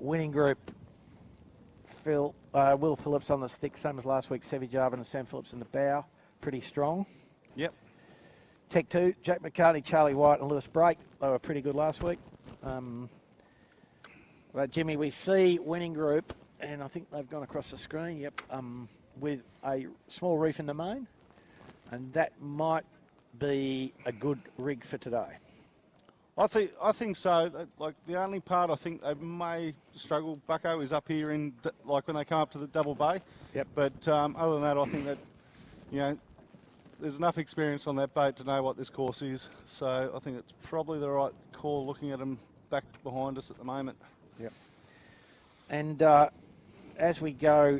Winning group, Will Phillips on the stick, same as last week. Sevy Jarvin and Sam Phillips in the bow. Pretty strong. Yep. Tech 2, Jack McCartney, Charlie White and Lewis Brake. They were pretty good last week. But Jimmy, we see winning group, and I think they've gone across the screen, yep, with a small reef in the main. And that might be a good rig for today. I think so. Like the only part I think they may struggle, Bucko, is up here in like when they come up to the double bay. Yep. But other than that, I think that there's enough experience on that boat to know what this course is. So I think it's probably the right call looking at them back behind us at the moment. Yep. And as we go,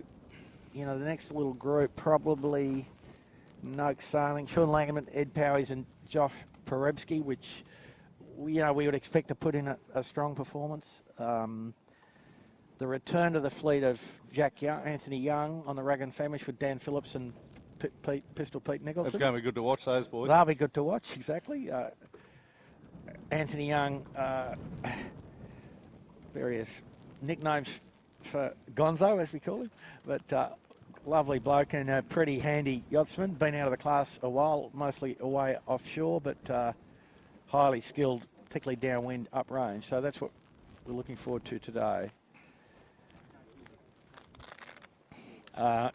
the next little group probably Noakes Sailing, Sean Langerman, Ed Powys and Josh Perebski, which we would expect to put in a strong performance. The return to the fleet of Anthony Young on the Rag and Famish with Dan Phillips and Pistol Pete Nicholson. It's going to be good to watch those boys. They'll be good to watch, exactly. Anthony Young, various nicknames for Gonzo, as we call him, but lovely bloke and a pretty handy yachtsman. Been out of the class a while, mostly away offshore, but highly skilled, particularly downwind, uprange. So that's what we're looking forward to today.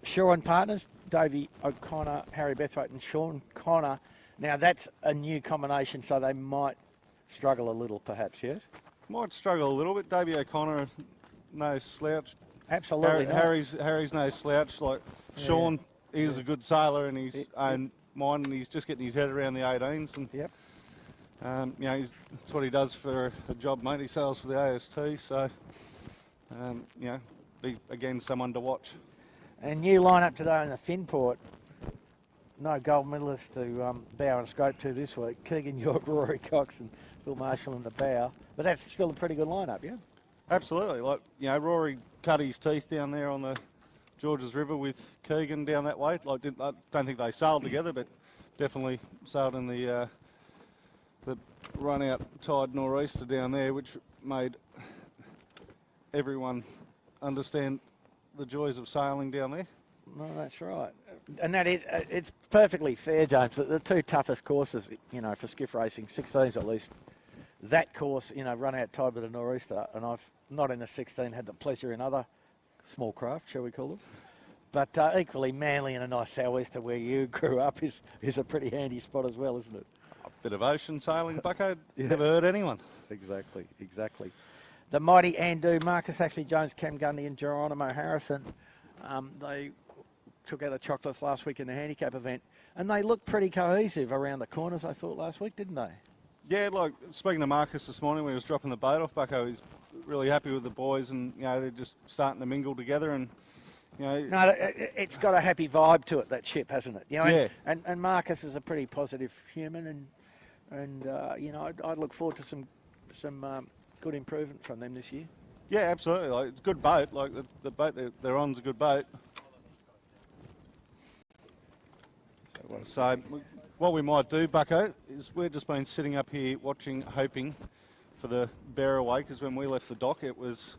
Shaw and partners, Davey O'Connor, Harry Bethwaite and Sean Connor. Now that's a new combination, so they might struggle a little perhaps, yes? Might struggle a little bit. Davey O'Connor, no slouch. Absolutely not. Harry's no slouch. Like Sean is a good sailor and he's own mine and he's just getting his head around the 18s. And, yep. That's what he does for a job, mate. He sails for the AST, so, be, again, someone to watch. And new lineup today in the Finport. No gold medalists to bow and scope to this week. Keegan York, Rory Cox and Phil Marshall in the bow. But that's still a pretty good lineup, yeah? Absolutely. Like, Rory cut his teeth down there on the Georges River with Keegan down that way. Like, I don't think they sailed together, but definitely sailed in the run-out tide nor'easter down there, which made everyone understand the joys of sailing down there. No, that's right. And it's perfectly fair, James, that the two toughest courses, for skiff racing, 16s at least, that course, run out tide with a nor'easter, and I've not in the 16 had the pleasure in other small craft, shall we call them. But equally, Manly and a nice sou'easter where you grew up is a pretty handy spot as well, isn't it? A bit of ocean sailing, Bucko. Never hurt anyone. Exactly. The mighty Andu, Marcus Ashley Jones, Cam Gundy and Geronimo Harrison, they took out the chocolates last week in the handicap event, and they looked pretty cohesive around the corners, I thought, last week, didn't they? Yeah, like speaking to Marcus this morning when he was dropping the boat off, Bucko, he's really happy with the boys and, they're just starting to mingle together and, No, it's got a happy vibe to it, that ship, hasn't it? Yeah. And Marcus is a pretty positive human and I'd look forward to some good improvement from them this year. Yeah, absolutely. Like, it's a good boat. Like the boat they're on's a good boat. So what we might do, Bucko, is we've just been sitting up here watching, hoping for the bear away, because when we left the dock, it was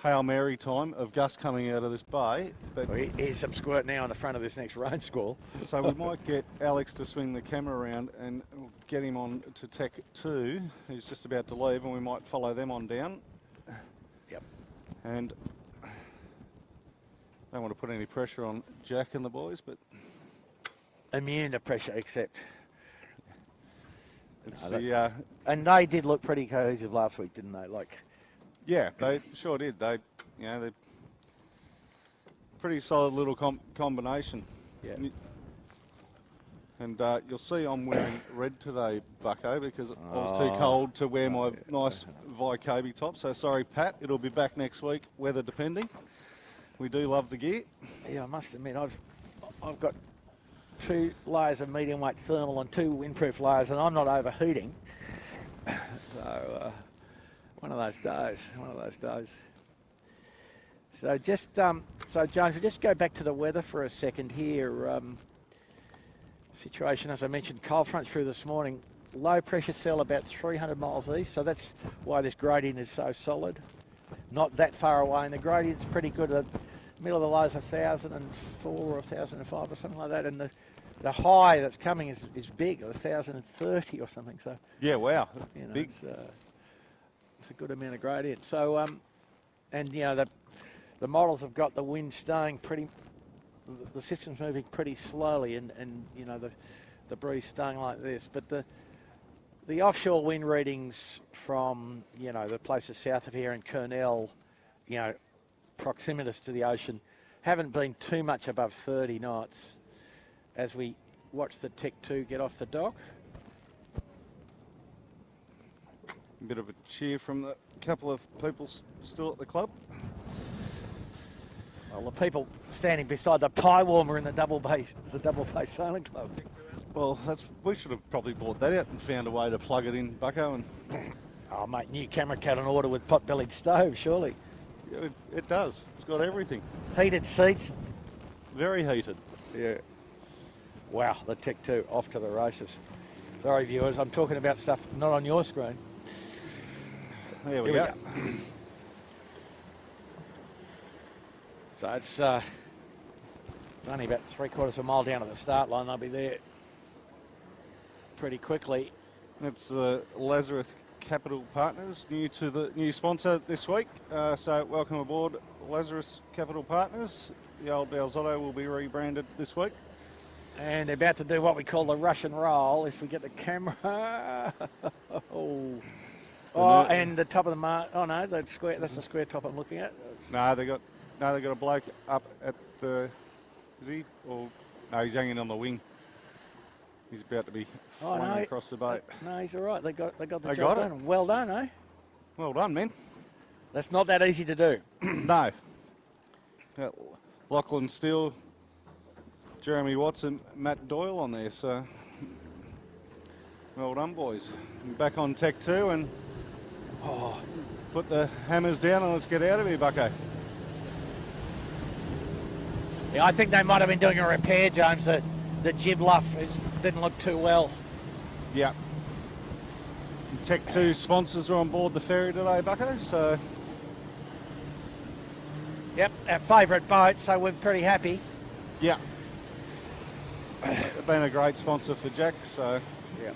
Hail Mary time of gust coming out of this bay. But here's some squirt now on the front of this next rain squall. So we might get Alex to swing the camera around and get him on to Tech 2, who's just about to leave, and we might follow them on down. Yep. And I don't want to put any pressure on Jack and the boys, but immune to pressure, except and they did look pretty cohesive last week, didn't they? Yeah, they sure did. They're pretty solid little combination. Yeah. And you'll see I'm wearing red today, Bucko, because I was too cold to wear my nice Vycobi top. So sorry, Pat. It'll be back next week, weather depending. We do love the gear. Yeah, I must admit, I've got 2 layers of medium weight thermal and 2 windproof layers, and I'm not overheating. So one of those days. So just so James, we'll just go back to the weather for a second here. Situation, as I mentioned, cold front through this morning. Low pressure cell about 300 miles east, so that's why this gradient is so solid. not that far away, and the gradient's pretty good. The middle of the low is 1,004 or 1,005 or something like that, and the high that's coming is big, 1,030 or something. So Yeah, wow. you know, Big. it's a good amount of gradient. So and you know the models have got the wind staying the system's moving pretty slowly, and you know the breeze staying like this, but the offshore wind readings from, you know, the places south of here in Kurnell, you know, proximitous to the ocean, haven't been too much above 30 knots as we watch the Tech 2 get off the dock. A bit of a cheer from the couple of people still at the club. Well, the people standing beside the pie warmer in the Double Bay Sailing Club. Well, we should have probably bought that out and found a way to plug it in, Bucko. And Oh, mate, new camera cat on order with pot-bellied stove, surely. it does. It's got everything. Heated seats. Very heated. Yeah. Wow, the Tech 2 off to the races. Sorry, viewers, I'm talking about stuff not on your screen. There we go. So it's only about 3/4 of a mile down to the start line. They'll be there pretty quickly. That's Lazarus Capital Partners, new sponsor this week. So welcome aboard, Lazarus Capital Partners. The old Balzotto will be rebranded this week. And they're about to do what we call the Russian roll. If we get the camera. And the top of the mark. Oh no, that's the square top I'm looking at. No, they got a bloke up at the. Is he? Or no, he's hanging on the wing. He's about to be flying across the boat. No, he's all right. They got the They job got it. done. Well done, eh? Well done, man. That's not that easy to do. No. Lachlan Steele, Jeremy Watts and Matt Doyle on there, so well done, boys. And back on Tech 2 and put the hammers down and let's get out of here, Bucko. Yeah, I think they might have been doing a repair, James. The jib luff didn't look too well. Yeah. And Tech 2 sponsors are on board the ferry today, Bucko, so... Yep, our favourite boat, so we're pretty happy. Yeah. They've been a great sponsor for Jack, so... Yeah.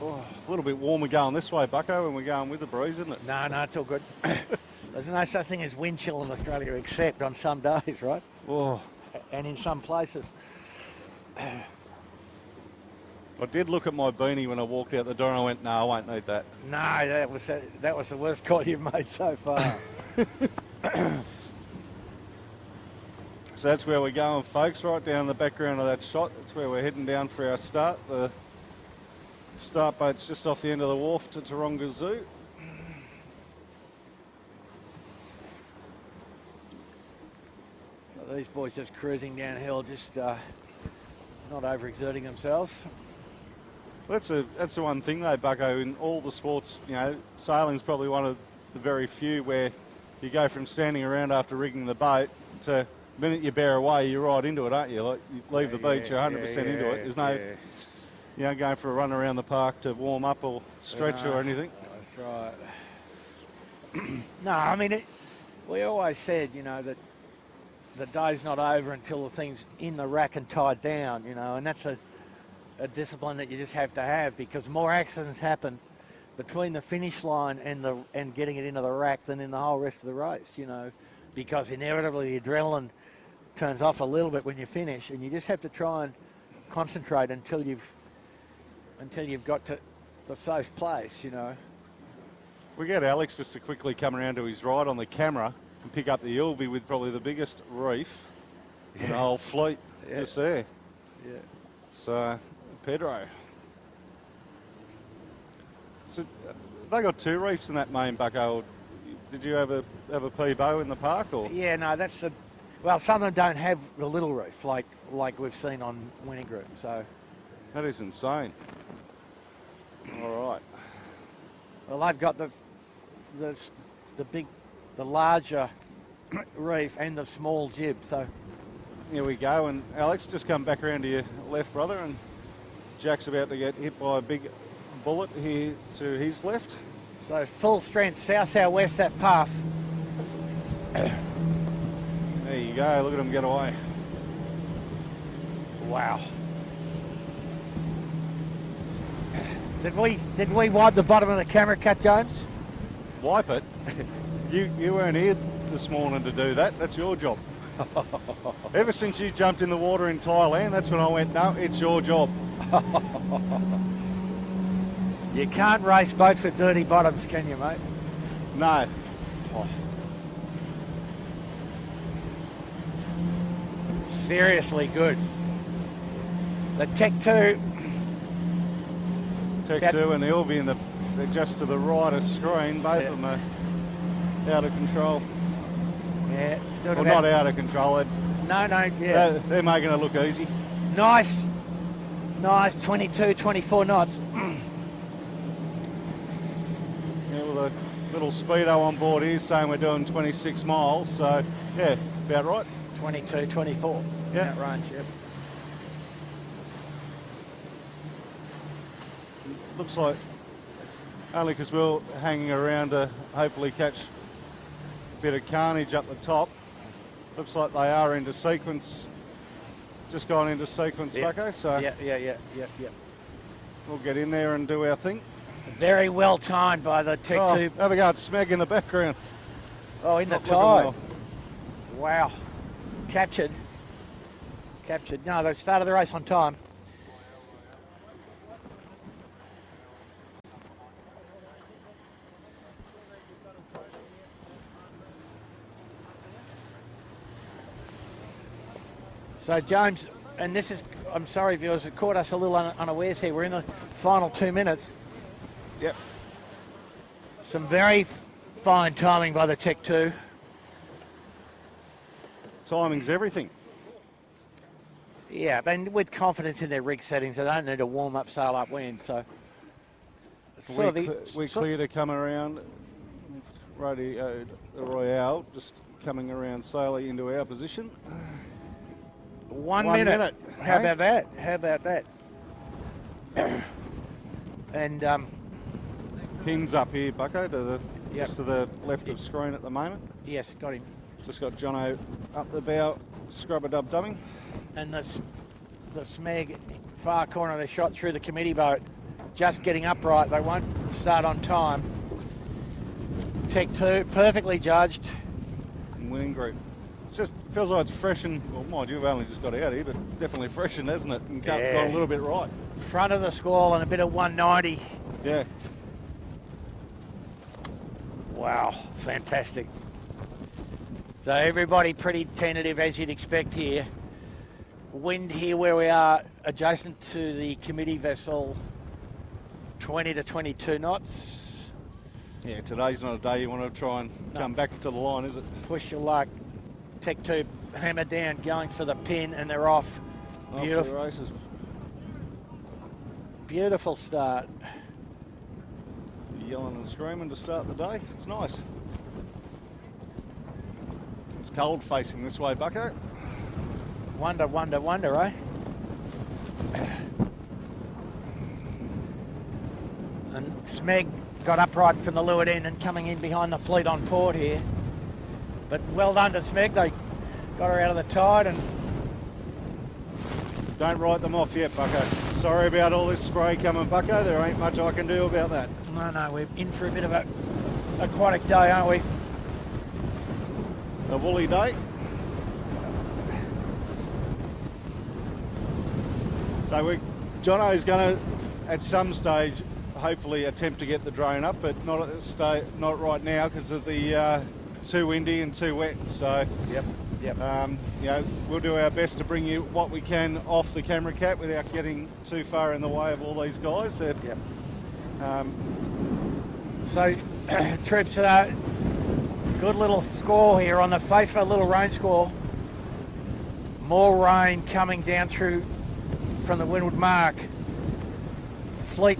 Oh, a little bit warmer going this way, Bucko, when we're going with the breeze, isn't it? No, it's all good. There's no such thing as wind chill in Australia except on some days, right? Oh. And in some places. I did look at my beanie when I walked out the door and I went, no, I won't need that. No, that was the worst call you've made so far. So that's where we're going, folks, right down in the background of that shot. That's where we're heading down for our start. The start boat's just off the end of the wharf to Taronga Zoo. These boys just cruising downhill, just not overexerting themselves. Well, that's the one thing though, Bucko, in all the sports, you know, sailing's probably one of the very few where you go from standing around after rigging the boat to the minute you bear away, you're right into it, aren't you? Like you leave the beach, you're 100% into it. There's no, you know, going for a run around the park to warm up or stretch or anything. That's right. No, I mean, we always said, you know, that the day's not over until the thing's in the rack and tied down, you know, and that's a discipline that you just have to have, because more accidents happen between the finish line and getting it into the rack than in the whole rest of the race, you know, because inevitably the adrenaline turns off a little bit when you finish, and you just have to try and concentrate until you've got to the safe place, you know. We get Alex just to quickly come around to his right on the camera and pick up the Ilby with probably the biggest reef in the whole fleet just there. Yeah. So, Pedro. So, they got two reefs in that main, Bucko. Did you have a P-bow in the park, or? Yeah, no, well, some of them don't have the little reef like we've seen on Winning Group, so. That is insane. All right. Well, they've got the big the larger reef and the small jib. So here we go, and Alex, just come back around to your left, brother, and Jack's about to get hit by a big bullet here to his left. So full strength, south-southwest that path. There you go, look at him get away. Wow. Did we wipe the bottom of the camera cut, James? Wipe it? You weren't here this morning to do that, that's your job. Ever since you jumped in the water in Thailand, that's when I went, no, it's your job. You can't race boats with dirty bottoms, can you, mate? No. Oh. Seriously good. The Tech 2. Tech 2 and the Ilby, they're just to the right of screen, both of them are out of control. Yeah. Well, not out of control. No, yeah. They're making it look easy. Nice, 22, 24 knots. Yeah, with a little speedo on board here saying we're doing 26 miles, so yeah, about right. 22, 24. Yeah. That range, yep. Looks like only because we're hanging around to hopefully catch a bit of carnage up the top. Looks like they are into sequence, just gone into sequence, Yep. Bucko, so Yeah. we'll get in there and do our thing. Very well timed by the Tech 2. Have a go at Smeg in the background. Oh, in the Not looking tide. well. Wow. Captured. No, they started the race on time. So James, and this is, I'm sorry viewers, it caught us a little unawares here. We're in the final 2 minutes. Yep. Some very fine timing by the Tech 2. Timing's everything. Yeah, and with confidence in their rig settings, they don't need to warm up, sail up wind. So We're clear to come around. Radio Royale just coming around slowly into our position. 1 1 minute. minute. How Hey? about that? And Pins up here, Bucko, to the Yep. just to the left of screen at the moment. yes, got him. Just got Jono up the bow, scrub-a-dub dubbing. And the Smeg far corner of the shot through the committee boat, just getting upright. They won't start on time. Tech 2, perfectly judged. And winning group. It just feels like it's freshened. Well, mind you, we've only just got out here, but it's definitely freshened, hasn't it? And got a little bit right. Front of the squall and a bit of 190. Yeah. Wow, fantastic. So everybody pretty tentative as you'd expect here. Wind here where we are adjacent to the committee vessel, 20 to 22 knots. Yeah, today's not a day you want to try and come back to the line, is it? Push your luck. Tech 2 hammer down, going for the pin, and they're off. Off to Beautiful. the races. Beautiful start. Yelling and screaming to start the day. It's nice. It's cold facing this way, Bucko. Wonder, eh? And Smeg got upright from the leeward end and coming in behind the fleet on port here. But well done to Smeg. They got her out of the tide and Don't write them off yet, Bucko. Sorry about all this spray coming, Bucko. There ain't much I can do about that. no, we're in for a bit of a aquatic day, aren't we? A woolly day. So Jono's going to, at some stage, hopefully attempt to get the drone up, but not at this stage, not right now because of the too windy and too wet. So Yep. we'll do our best to bring you what we can off the camera cat without getting too far in the way of all these guys. Yep. So Troops, good little squall here on the face of a little rain squall. More rain coming down through from the windward mark. Fleet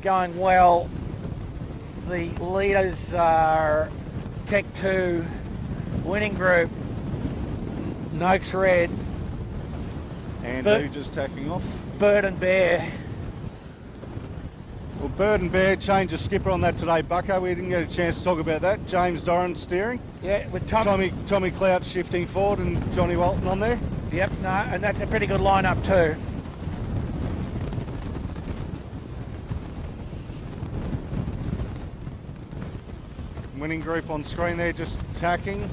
going well. the leaders are Tech 2, Winning Group, Noakes Red, And who just tacking off? Bird and Bear. Well, Bird and Bear changed the skipper on that today, Bucko. We didn't get a chance to talk about that. James Doran steering. Yeah, with Tommy Clout shifting forward and Johnny Walton on there. Yep, no, and that's a pretty good lineup too. Winning Group on screen there, just tacking.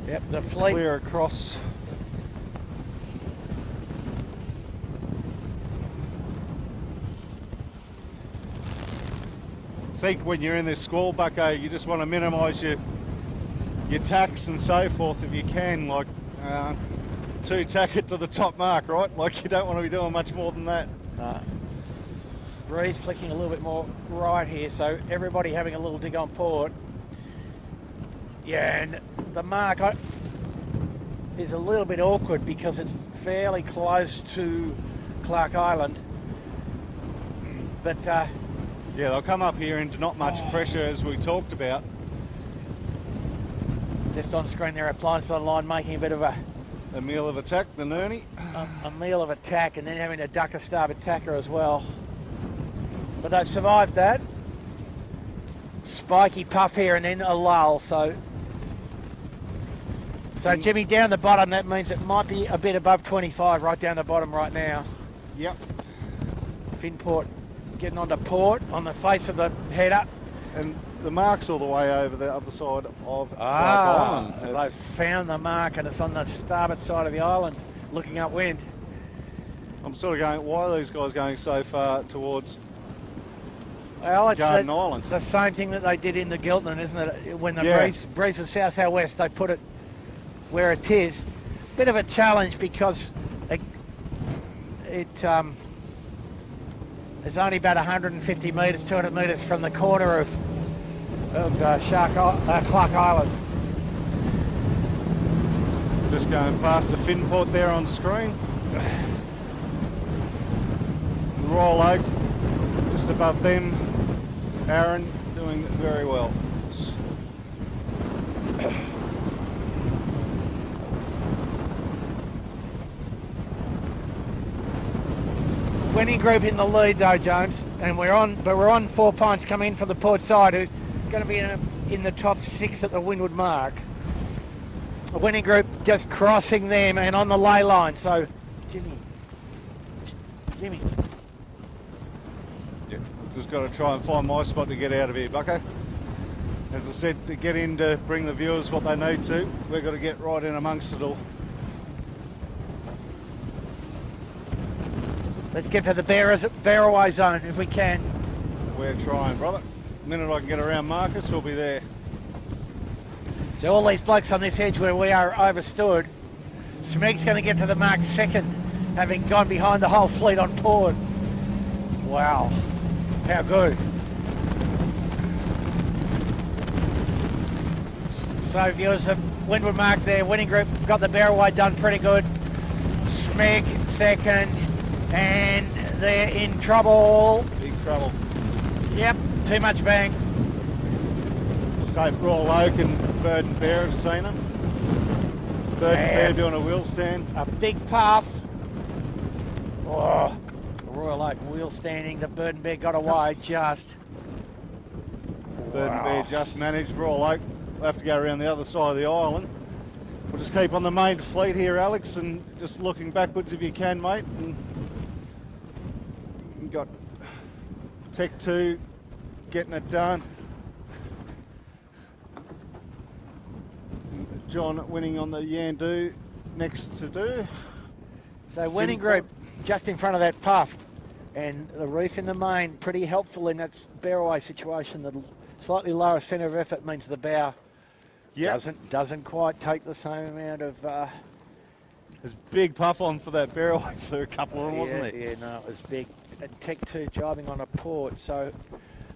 Yep, the fleet. Clear across. I think when you're in this squall, Bucko, you just want to minimise your tacks and so forth if you can, like to tack it to the top mark, right? Like you don't want to be doing much more than that. Breeze flicking a little bit more right here, so everybody having a little dig on port. Yeah, and the mark is a little bit awkward because it's fairly close to Clark Island. But yeah, they'll come up here into not much pressure as we talked about. Just on screen there, appliance online making a bit of a meal of attack, the Nurney. A meal of attack, and then having to duck a starboard tacker as well. But they've survived that. Spiky puff here and then a lull, so Jimmy, down the bottom, that means it might be a bit above 25 right down the bottom right now. Yep. Finport getting onto port on the face of the header. And the mark's all the way over the other side of Clark Island. They've found the mark and it's on the starboard side of the island, looking upwind. I'm sort of going, why are these guys going so far towards Well, it's Garden Island? The same thing that they did in the Giltnan, isn't it? When the breeze was south-southwest, they put it where it is. Bit of a challenge because it is only about 150 metres, 200 metres from the corner of Clark Island. Just going past the Finport there on screen. Royal Oak just above them. Aaron doing very well. Winning Group in the lead though, Jones, and we're on 4 points coming in from the port side, who's going to be in the top 6 at the windward mark. The Winning Group just crossing them and on the ley line. So, Jimmy. Yeah, just got to try and find my spot to get out of here, Bucko. As I said, to get in to bring the viewers what they need to, we've got to get right in amongst it all. Let's get to the bear-away zone if we can. We're trying, brother. The minute I can get around Marcus, we'll be there. So all these blokes on this edge where we are overstood. Smeg's going to get to the mark second, having gone behind the whole fleet on port. Wow, how good. So viewers, the windward mark there, Winning Group got the bear-away done pretty good. Smeg second. And they're in trouble. Big trouble. Yep, too much bang. Safe Royal Oak and Bird and Bear have seen them. Bird and Bear doing a wheel stand. A big puff. Oh, Royal Oak wheel standing. The Bird and Bear got away just. Bird and Bear just managed. Royal Oak will have to go around the other side of the island. We'll just keep on the main fleet here, Alex, and just looking backwards if you can, mate. And got Tech 2 getting it done. John Winning on the Yandu next to do. So Winning Group just in front of that puff, and the reef in the main pretty helpful in that bear-away situation. The slightly lower centre of effort means the bow doesn't quite take the same amount of. There's big puff on for that bear-away for a couple of them, wasn't it? Yeah, no, it was big. And Tech 2 driving on a port, so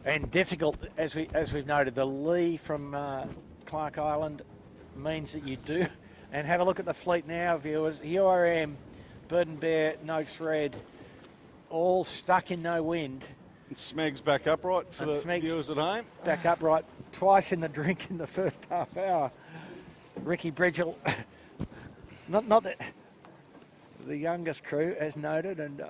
and difficult as we've noted. The lee from Clark Island means that you do. And have a look at the fleet now, viewers. Here I am, Bird and Bear, Noakes Red, all stuck in no wind. And Smeg's back upright for And the Smeg's viewers at home. Back upright, twice in the drink in the first half hour. Ricky Bridgell, not the youngest crew, as noted, and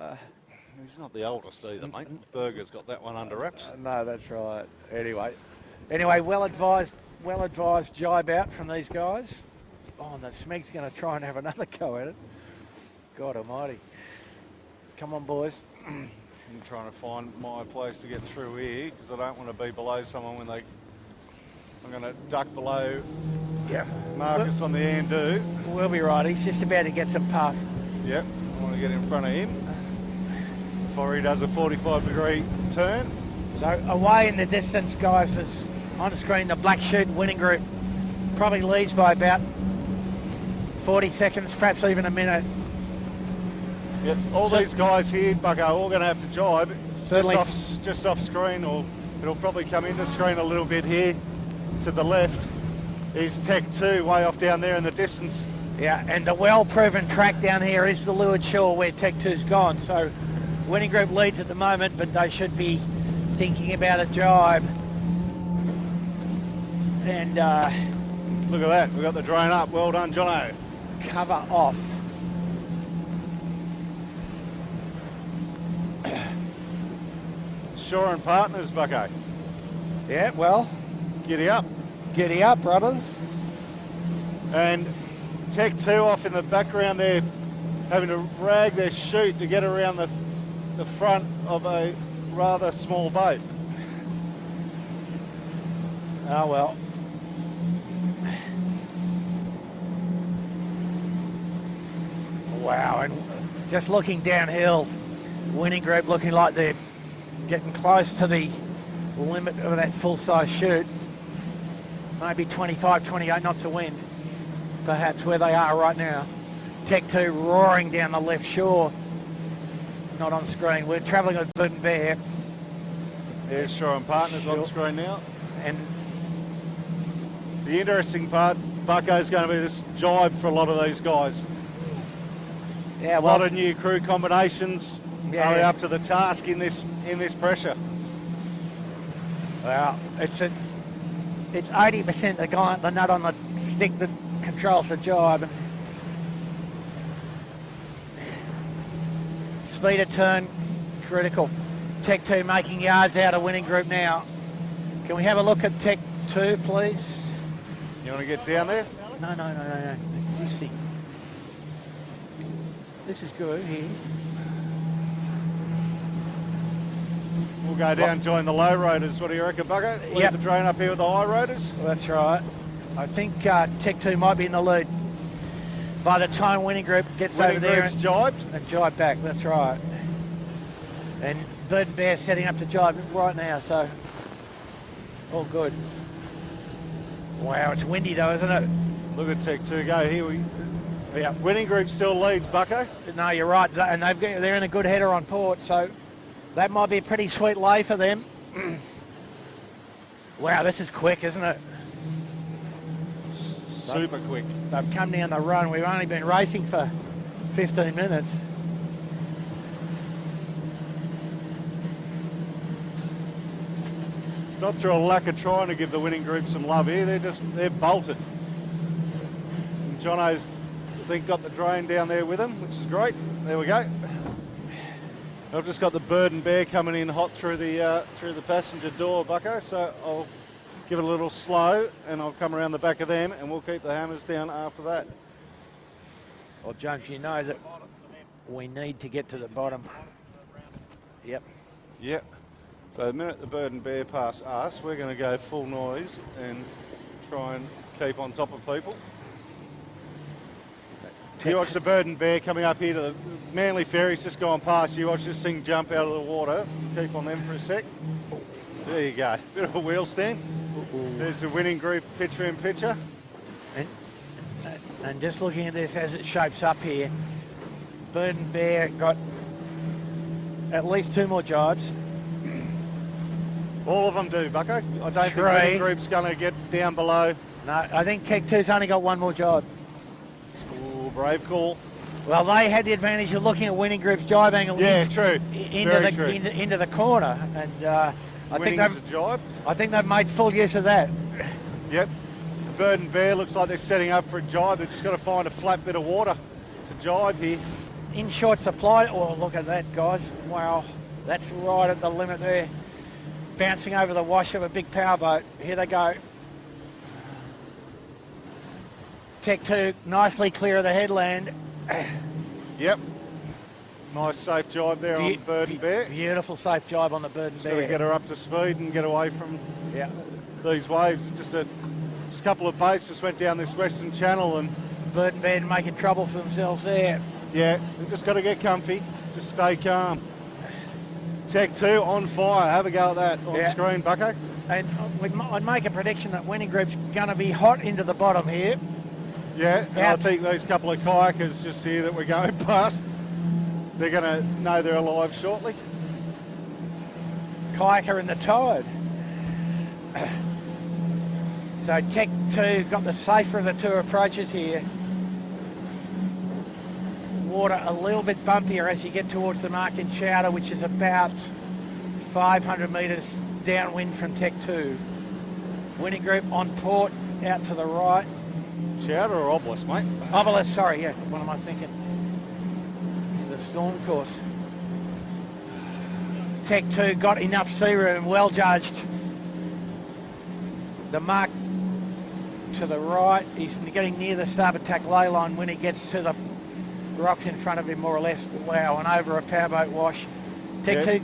he's not the oldest either, mate. Berger's got that one under wraps. no, that's right. Anyway, well advised jibe out from these guys. Oh, and the Smeg's going to try and have another go at it. God almighty. Come on, boys. I'm trying to find my place to get through here because I don't want to be below someone when they... I'm going to duck below Marcus on the Andu. We'll be right. He's just about to get some puff. Yep, I want to get in front of him before he does a 45-degree turn. So away in the distance, guys, is on the screen the black chute winning group probably leads by about 40 seconds, perhaps even a minute. Yep, all these guys here, Bucko, all going to have to jibe just off screen, or it'll probably come into screen a little bit here to the left. Is Tech 2 way off down there in the distance. Yeah, and the well-proven track down here is the Leeward Shore where Tech 2's gone. So winning group leads at the moment, but they should be thinking about a jibe. And look at that, we've got the drone up. Well done, Jono. Cover off. Shore and Partners, Bucko. Yeah, well. Giddy up. Giddy up, brothers. And Tech 2 off in the background there, having to rag their chute to get around the front of a rather small boat. Oh, well. Wow, and just looking downhill, winning group looking like they're getting close to the limit of that full-size chute. Maybe 25, 28 knots of wind, perhaps, where they are right now. Tech 2 roaring down the left shore. Not on screen. We're travelling with Bird and Bear. There's Shore and Partners on screen now. And the interesting part, Bucko, is going to be this jibe for a lot of these guys. yeah, A lot of new crew combinations. Yeah. Are they up to the task in this pressure? Well, it's 80% the nut on the stick that controls the jibe. And speed of turn, critical. Tech 2 making yards out of winning group now. Can we have a look at Tech 2, please? You want to get down there? No. This thing. This is good here. We'll go down, join the low roaders. What do you reckon, Bucko? Leave the drone up here with the high roaders? Well, that's right. I think Tech 2 might be in the lead by the time winning group gets over there and jibed. And jibe back, that's right. And Bird and Bear setting up to jibe right now, so all good. Wow, it's windy though, isn't it? Look at Tech 2 go here. Yeah. Winning group still leads, Bucko. No, you're right, and they're in a good header on port, so that might be a pretty sweet lay for them. Wow, this is quick, isn't it? Super quick. They've come down the run. We've only been racing for 15 minutes. It's not through a lack of trying to give the winning group some love here. They're bolted. And Jono's, I think, got the drone down there with him, which is great. There we go. I've just got the Bird and Bear coming in hot through the passenger door, Bucko, so I'll give it a little slow and I'll come around the back of them and we'll keep the hammers down after that. Well, James, you know that we need to get to the bottom. Yep. Yep. So the minute the Bird and Bear pass us, we're going to go full noise and try and keep on top of people. You watch the Bird and Bear coming up here to the Manly Ferry's just gone past. You watch this thing jump out of the water. Keep on them for a sec. There you go. Bit of a wheel stand. There's the winning group picture in picture. And just looking at this as it shapes up here, Bird and Bear got at least 2 more jibes. All of them do, Bucko. I don't think the winning group's going to get down below. No, I think Tech 2's only got 1 more jibe. Ooh, brave call. Well, they had the advantage of looking at Winning Group's jibe angle true. into the corner, and I think they've made full use of that. Yep. Bird and Bear looks like they're setting up for a jibe. They've just got to find a flat bit of water to jibe here. In short supply. Oh, look at that, guys. Wow, that's right at the limit there. Bouncing over the wash of a big powerboat. Here they go. Tech 2 nicely clear of the headland. Yep. Nice safe jibe there on Bird and Bear. Beautiful safe jibe on the Bird and Bear. Got to get her up to speed and get away from these waves. Just a couple of boats just went down this western channel, and Bird and Bear making trouble for themselves there. Yeah, we've just got to get comfy. Just stay calm. Tech 2 on fire. Have a go at that on screen, Bucko. And I'd make a prediction that Winning Group's going to be hot into the bottom here. Yeah, and I think those couple of kayakers just here that we're going past, they're going to know they're alive shortly. Kayaker in the tide. So Tech 2 got the safer of the two approaches here. Water a little bit bumpier as you get towards the mark in Chowder, which is about 500 metres downwind from Tech 2. Winning Group on port, out to the right. Chowder or Obelisk, mate? Obelisk, sorry, yeah. What am I thinking? The storm course. Tech 2 got enough sea room, well judged. The mark to the right, he's getting near the starboard tack ley line when he gets to the rocks in front of him, more or less. Wow, and over a powerboat wash. Tech 2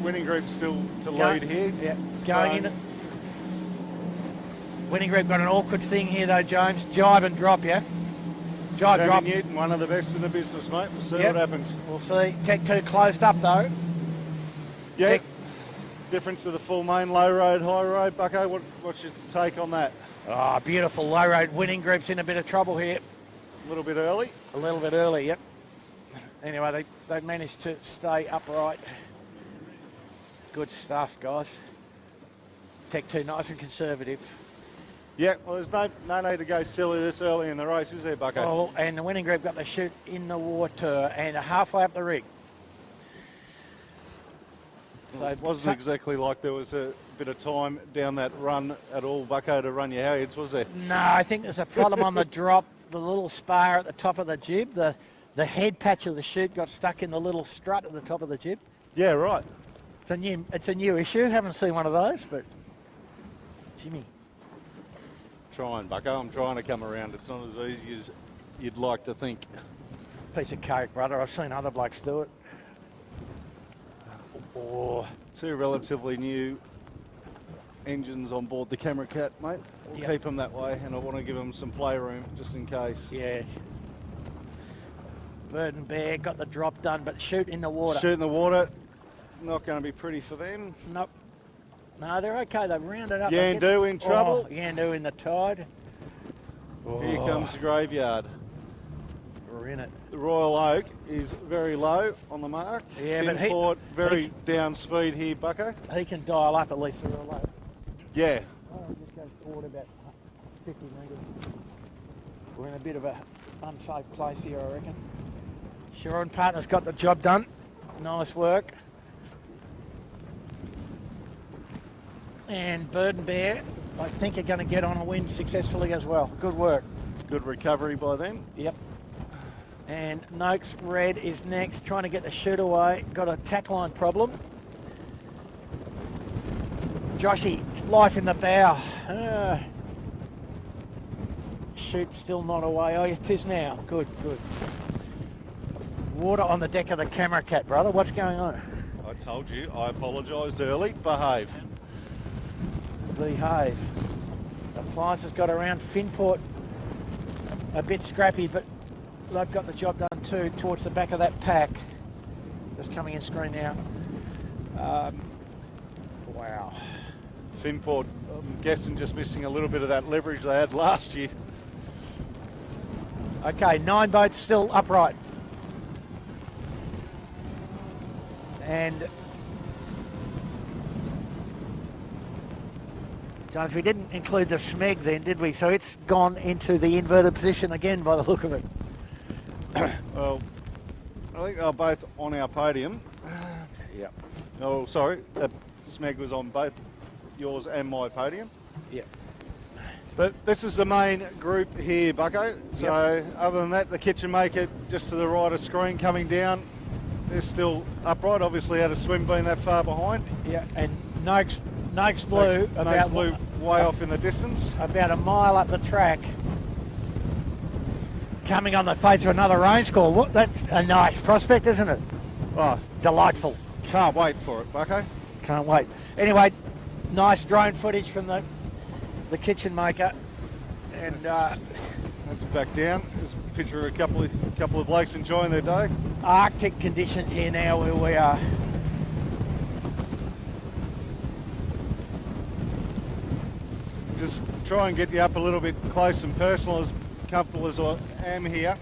Winning Group still to lead here. Yeah, going in. Winning Group got an awkward thing here though, James. Jibe and drop, yeah? Jibe, drop. Newton, one of the best in the business, mate. We'll see what happens. We'll see. Tech 2 closed up though. Yeah. Difference to the full main, low road, high road. Bucko, what's your take on that? Oh, beautiful low road. Winning Group's in a bit of trouble here. A little bit early? A little bit early, yep. Anyway, they managed to stay upright. Good stuff, guys. Tech 2 nice and conservative. Yeah, well, there's no need to go silly this early in the race, is there, Bucko? Oh, and the Winning Group got the chute in the water and halfway up the rig. So it wasn't exactly like there was a bit of time down that run at all, Bucko, to run your harriets, was there? No, I think there's a problem on the drop. The little spar at the top of the jib, the head patch of the chute got stuck in the little strut at the top of the jib. Yeah, right. It's a new issue. Haven't seen one of those, but Jimmy. Trying, Bucko. I'm trying to come around. It's not as easy as you'd like to think. Piece of cake, brother. I've seen other blokes do it. Oh. Two relatively new engines on board the Camera Cat, mate. We'll keep them that way, and I want to give them some playroom just in case. Yeah. Bird and Bear got the drop done, but shoot in the water. Shoot in the water. Not going to be pretty for them. Nope. No, they're okay. They've rounded up. Yandu in trouble. Yandu in the tide. Here comes the graveyard. We're in it. The Royal Oak is very low on the mark. Yeah, Finport, very down speed here, Bucko. He can dial up at least a real low. Yeah. Oh, just go forward about 50 metres. We're in a bit of an unsafe place here, I reckon. Sharon Partners got the job done. Nice work. And Bird and Bear, I think, are going to get on a win successfully as well. Good work. Good recovery by them. Yep. And Noakes Red is next, trying to get the chute away. Got a tack line problem. Joshy, life in the bow. Chute still not away. Oh, it is now. Good, good. Water on the deck of the Camera Cat, brother. What's going on? I told you. I apologised early. Behave. Behave. Appliance has got around Finport. A bit scrappy, but they've got the job done too, towards the back of that pack. Just coming in screen now. Wow. Finport, I'm guessing, just missing a little bit of that leverage they had last year. Okay, 9 boats still upright. And Jones, we didn't include the Smeg then, did we? So it's gone into the inverted position again by the look of it. Well, I think they're both on our podium. Yeah. Oh, sorry, that Smeg was on both yours and my podium. Yeah. But this is the main group here, Bucko. So other than that, the kitchen maker just to the right of screen coming down. They're still upright, obviously had a swim being that far behind. Yeah, and Noakes Blue, Noakes Blue way off in the distance. About a mile up the track. Coming on the face of another rain score. That's a nice prospect, isn't it? Oh, delightful. Can't wait for it, Bucko. Can't wait. Anyway, nice drone footage from the kitchen maker. And that's back down. There's a picture of a couple of blokes enjoying their day. Arctic conditions here now where we are. Just try and get you up a little bit close and personal, as comfortable as I am here,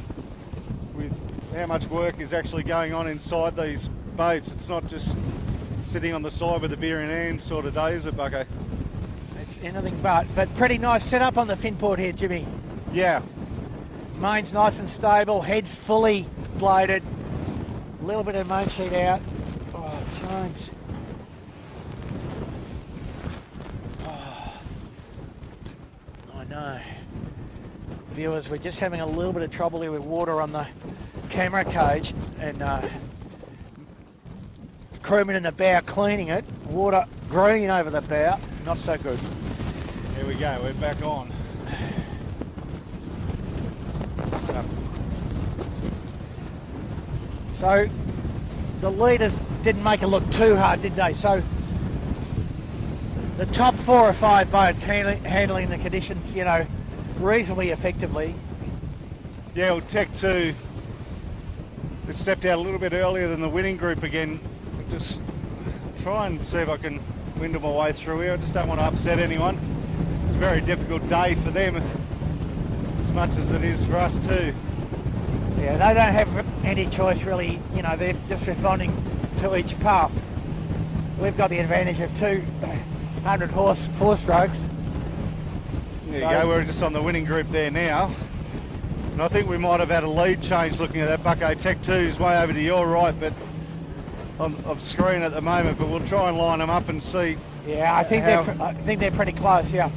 with how much work is actually going on inside these boats. It's not just sitting on the side with a beer in hand sort of day, is it, Bucko? It's anything but pretty nice setup on the finport here, Jimmy. Yeah. Main's nice and stable, head's fully bladed, a little bit of main sheet out. Oh, James. Oh, I know. Viewers, we're just having a little bit of trouble here with water on the camera cage, and crewmen in the bow cleaning it. Water green over the bow, not so good. Here we go, we're back on. So the leaders didn't make it look too hard, did they? So the top 4 or 5 boats handling the conditions, you know, reasonably effectively. Yeah, well, Tech 2 has stepped out a little bit earlier than the winning group again. Just try and see if I can windle my way through here. I just don't want to upset anyone. It's a very difficult day for them as much as it is for us too. Yeah, they don't have any choice really, you know, they're just responding to each path. We've got the advantage of 200 horse 4-strokes. There you go, we're just on the winning group there now. And I think we might have had a lead change looking at that. Bucko Tech 2 is way over to your right, but on screen at the moment, but we'll try and line them up and see. Yeah, I think they're pretty close, yeah.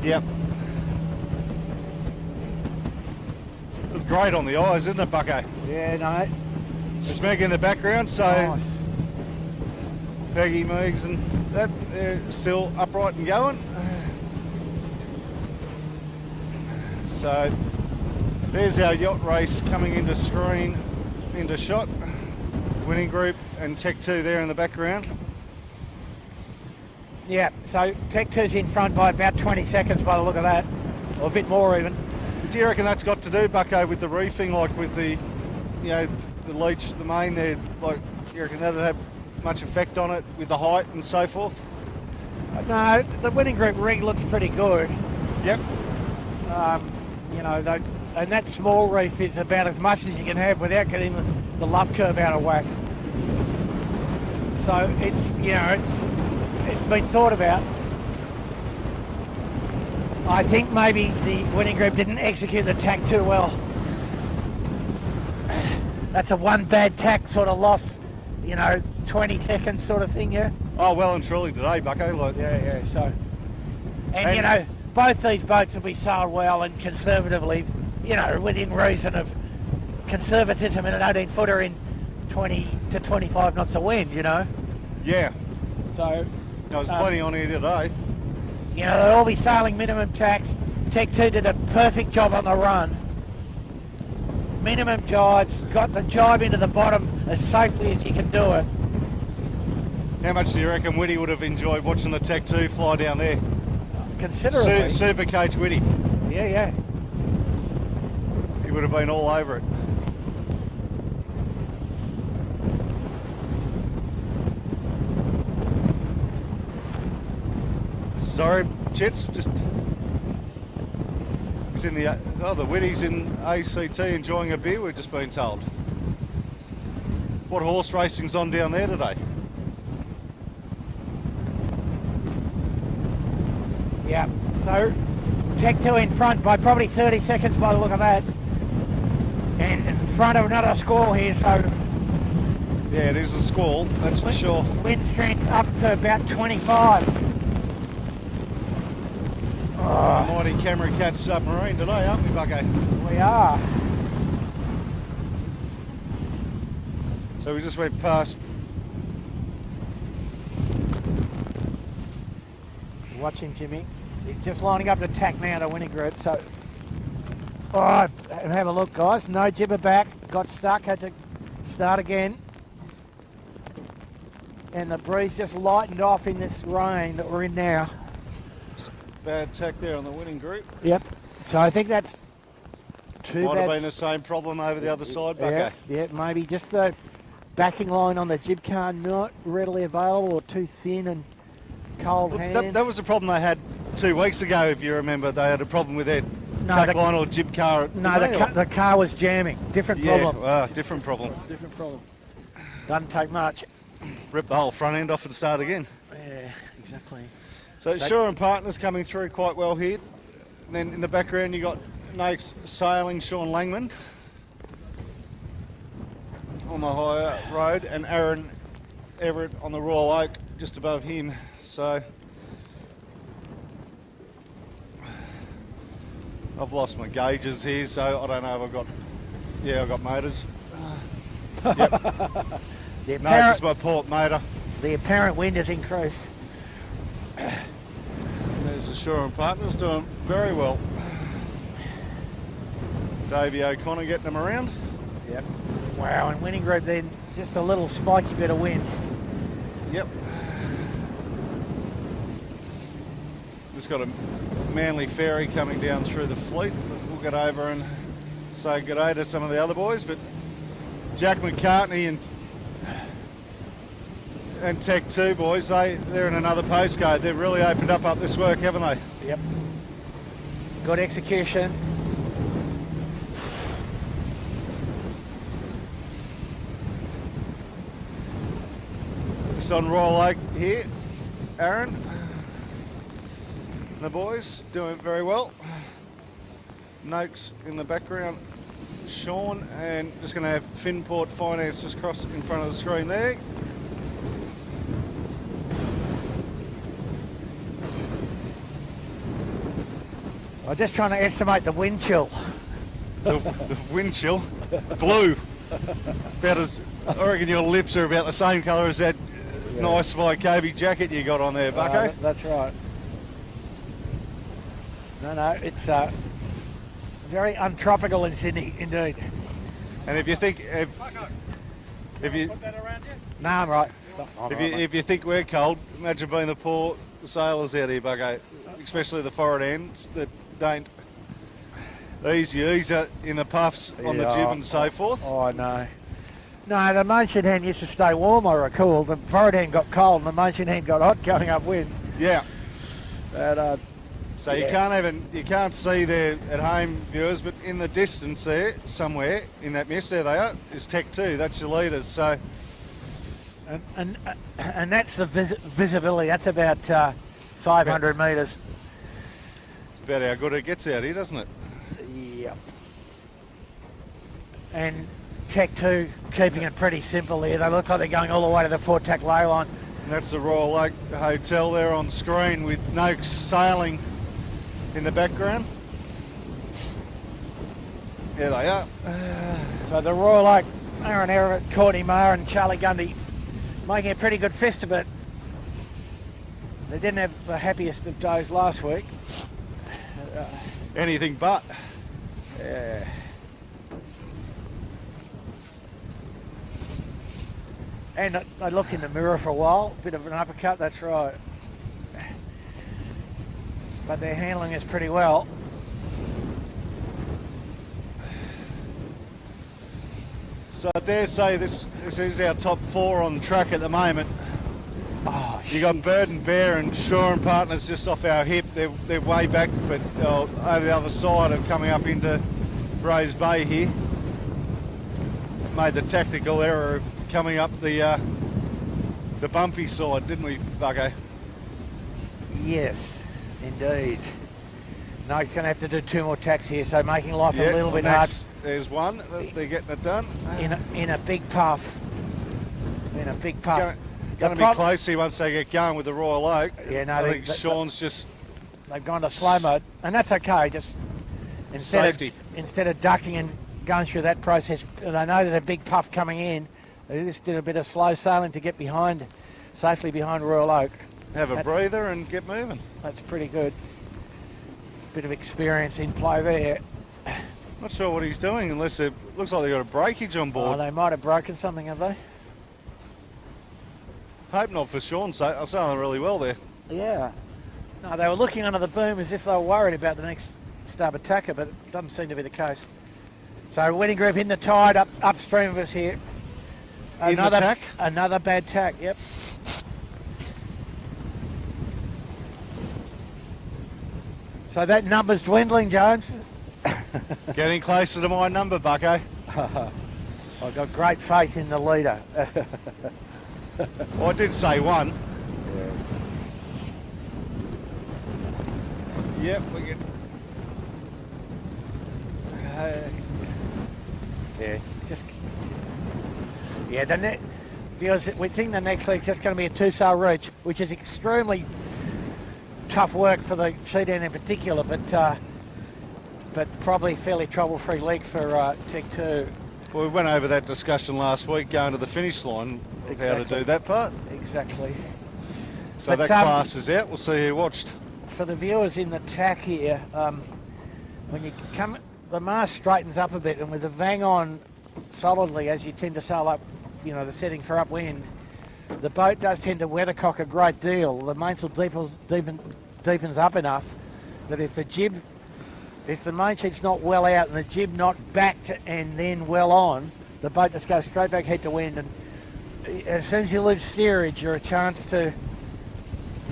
Yep. Looks great on the eyes, isn't it, Bucko? Yeah, no. Smeg in the background, so nice. Peggy, Meegs and that, they're still upright and going. So there's our yacht race coming into screen, into shot. Winning group and Tech 2 there in the background. Yeah, so Tech 2's in front by about 20 seconds by the look of that, or a bit more even. Do you reckon that's got to do, Bucko, with the reefing, like with the, you know, the leach, the main there, like, you reckon that'd have much effect on it with the height and so forth? No, the winning group rig looks pretty good. Yep. You know, and that small reef is about as much as you can have without getting the luff curve out of whack. So it's, you know, it's been thought about. I think maybe the winning group didn't execute the tack too well. That's a one bad tack sort of loss, you know, 20 seconds sort of thing, yeah? Oh, well and truly today, Bucko. Like, yeah, so. And, you know, both these boats will be sailed well and conservatively, you know, within reason of conservatism in an 18-footer in 20 to 25 knots of wind, you know? Yeah. So... There's plenty on here today. You know, they'll all be sailing minimum tacks. Tech 2 did a perfect job on the run. Minimum jibes, got the jibe into the bottom as safely as you can do it. How much do you reckon Whitty would have enjoyed watching the Tech 2 fly down there? Considerably. Super coach Whitty. Yeah. He would have been all over it. Sorry, Chits, just... He's in the... Oh, the Whitty's in ACT enjoying a beer, we've just been told. What horse racing's on down there today? Yeah, so Tech 2 in front by probably 30 seconds by the look of that. And in front of another squall here, so Yeah, it is a squall, that's for sure. wind strength up to about 25. Mighty Camera Cat submarine today, aren't we, Bucko? We are. So we just went past. Watching Jimmy. He's just lining up to attack now to winning group. So, oh, and have a look, guys. No jibber back. Got stuck. Had to start again. And the breeze just lightened off in this rain that we're in now. Bad tack there on the winning group. Yep. So I think that's too Might bad. have been the same problem over the other side, Bucko. Yeah, maybe just the backing line on the jib car not readily available or too thin and cold hands. That was the problem they had 2 weeks ago, if you remember. They had a problem with their tack line or jib car. No, the car was jamming. Different problem. Yeah, different problem. Different problem. Doesn't take much. Rip the whole front end off and start again. Yeah, exactly. So Shaw and Partners coming through quite well here. And then in the background you got Nake's sailing Sean Langman on the higher road, and Aaron Everett on the Royal Oak just above him. So I've lost my gauges here, so I don't know if I've got. Yeah, I've got motors. Yep. No, just my port motor. The apparent wind has increased. There's the Shaw and Partners doing very well. Davey O'Connor getting them around. Yep. Wow, and winning group then just a little spiky bit of wind. Yep. Just got a Manly ferry coming down through the fleet. We'll get over and say good day to some of the other boys, but Jack McCartney and Tech 2 boys, they're in another postcode. They've really opened up this work, haven't they? Yep. Good execution. Just on Royal Oak here, Aaron. The boys doing very well. Noakes in the background, Sean, and just going to have Finport Finance just across in front of the screen there. I'm just trying to estimate the wind chill. The wind chill, blue. About as, I reckon your lips are about the same colour as that nice Vykobi jacket you got on there, Bucko. That's right. No, it's very untropical in Sydney, indeed. And if you think, if you, No, I'm right. if you think we're cold, imagine being the poor sailors out here, Bucko, especially the foreign ends that don't ease in the puffs on the jib and so forth. Oh, no. No, the motion hand used to stay warm, I recall. The forward hand got cold and the motion hand got hot going upwind. Yeah. But, so you can't see there at home, viewers, but in the distance there, somewhere in that mist, there they are, is Tech 2. That's your leaders. So, and that's the visibility. That's about 500 metres. It's about how good it gets out here, doesn't it? Yep. And Tech 2 keeping it pretty simple here. They look like they're going all the way to the Port Tack ley line. And that's the Royal Oak Hotel there on screen with Noakes sailing in the background. There they are. So the Royal Oak, Aaron Everett, Courtney Maher and Charlie Gundy making a pretty good fist of it. They didn't have the happiest of days last week. Anything but. Yeah. And they look in the mirror for a while, bit of an uppercut, that's right. But they're handling us pretty well. So I dare say this is our top 4 on track at the moment. Oh, you got Bird and Bear and Shaw and Partners just off our hip. They're way back, but over the other side of coming up into Rose Bay here. Made the tactical error of coming up the bumpy side, didn't we, Bucko? Yes, indeed. No, he's going to have to do 2 more tacks here, so making life a little bit hard. There's one. They're getting it done. In a big puff. In a big puff. Going to be close here once they get going with the Royal Oak. Yeah, no, I think Sean's just... They've gone to slow mode, and that's okay. Just instead of ducking and going through that process, they know that a big puff coming in. They just did a bit of slow sailing to get safely behind Royal Oak. Have a breather and get moving. That's pretty good. Bit of experience in play there. Not sure what he's doing unless it looks like they've got a breakage on board. Oh, they might have broken something, have they? Hope not for Sean's sake. I'm sailing really well there. Yeah. No, they were looking under the boom as if they were worried about the next starboard tacker, but it doesn't seem to be the case. So winning group in the tide upstream of us here. Another tack? Another bad tack, yep. So that number's dwindling, Jones. Getting closer to my number, Bucko. I've got great faith in the leader. Well, I did say one. Yep, we can. Viewers, we think the next league's just going to be a two-sail reach, which is extremely tough work for the sheet end in particular, but probably fairly trouble-free league for Tech 2. Well, we went over that discussion last week, going to the finish line, how to do that part. Exactly. So that class is out. We'll see who watched. For the viewers in the tack here, when you come, the mast straightens up a bit, and with the vang on solidly as you tend to sail up, the setting for upwind, the boat does tend to weathercock a great deal. The mainsail deepens up enough that if the main sheet's not well out and the jib not backed and then well on, the boat just goes straight back head to wind, and as soon as you lose steerage, you're a chance to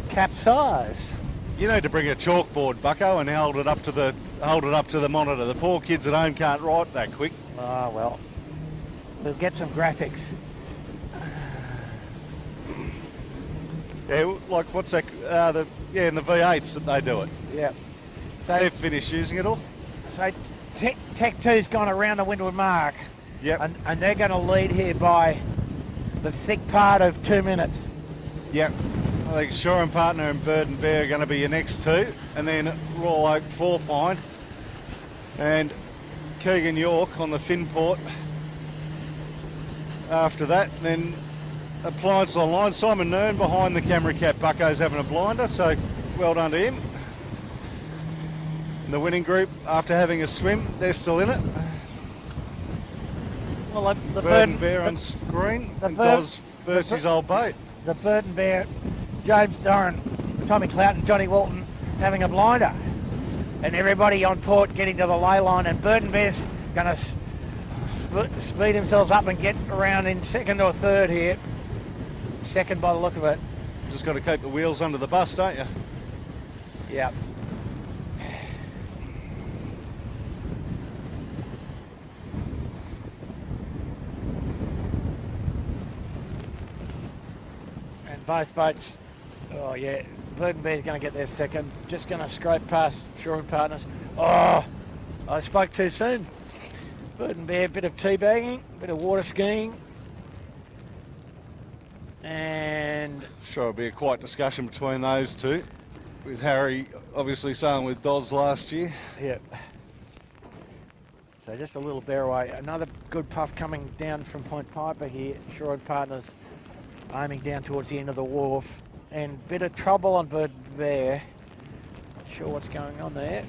capsize. You need to bring a chalkboard, Bucko, and hold it up to the monitor. The poor kids at home can't write that quick. Ah, well, we'll get some graphics. Yeah, like what's that? In the V8s that they do it. Yeah. So they've finished using it all. So Tech 2's gone around the windward mark. Yep. And they're going to lead here by the thick part of 2 minutes. Yep. I think Shore and Partner and Bird and Bear are going to be your next two, and then Royal Oak 4 Pine and Keegan York on the fin port. After that, then Appliance Online. Simon Nern behind the camera cap. Bucko's having a blinder, so well done to him. And the winning group, after having a swim, they're still in it. Well, the Bird and Bear on screen, and Doz versus his old boat. The Bird and Bear, James Doran, Tommy Clout and Johnny Walton having a blinder. And everybody on port getting to the ley line, and Bird and Bear's going to speed themselves up and get around in second or third here. Second by the look of it. Just got to keep the wheels under the bus, don't you? Yeah. And both boats, oh yeah, Bird and Bear's going to get their second. Just going to scrape past Shore and Partners. Oh, I spoke too soon. Bird and Bear, bit of teabagging, bit of water skiing. And sure, it'll be a quiet discussion between those two, with Harry obviously sailing with Dodds last year. Yep. So just a little bear away. Another good puff coming down from Point Piper here. Shore and Partners aiming down towards the end of the wharf. And bit of trouble on Bird and Bear. Not sure what's going on there.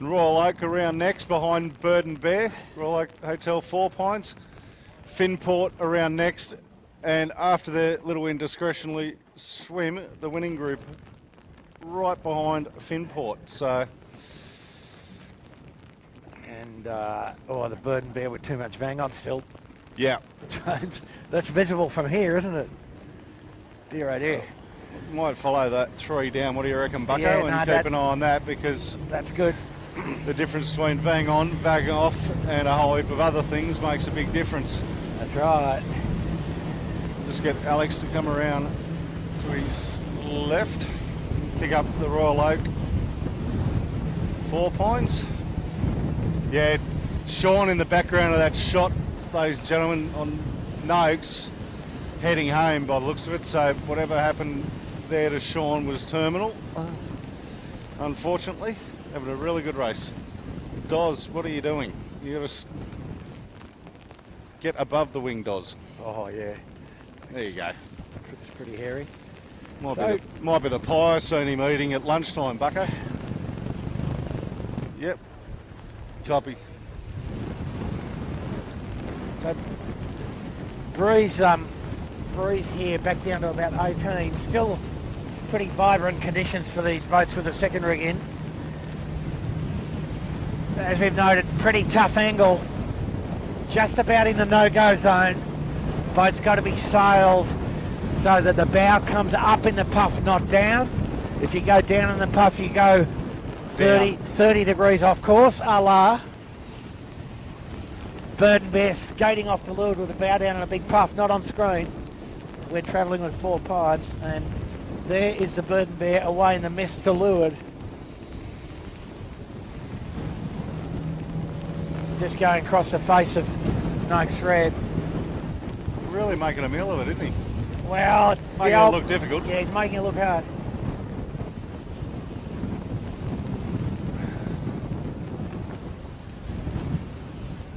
Royal Oak around next behind Bird and Bear. Royal Oak Hotel 4 Pines. Finport around next. And after the little indiscretionally swim, the winning group right behind Finport. So. And, the Bird and Bear with too much vang on still. Yeah. That's visible from here, isn't it? Dear, oh dear. Might follow that 3 down. What do you reckon, Bucko? Yeah, and keep an eye on that, because that's good. The difference between vang on, vang off, and a whole heap of other things makes a big difference. That's right. Just get Alex to come around to his left. pick up the Royal Oak 4 Pines. Yeah, Sean in the background of that shot, ladies and gentlemen, on Noakes, heading home by the looks of it. So whatever happened there to Sean was terminal, unfortunately. Having a really good race. Doz, what are you doing? You got to get above the wing, Doz. Oh, yeah. There you go. It's pretty hairy. Might be the Piosini meeting at lunchtime, Bucko. Yep. Copy. So breeze here back down to about 18. Still pretty vibrant conditions for these boats with a second rig in. As we've noted, pretty tough angle. Just about in the no-go zone. Boat's got to be sailed so that the bow comes up in the puff, not down. If you go down in the puff, you go 30 degrees off course, a la Bird and Bear skating off the leeward with a bow down and a big puff, not on screen. We're travelling with 4 Pines, and there is the Bird and Bear away in the mist to leeward. Just going across the face of Noakes Red. Really making a meal of it, isn't he? Well, it's making it look difficult. Yeah, he's making it look hard.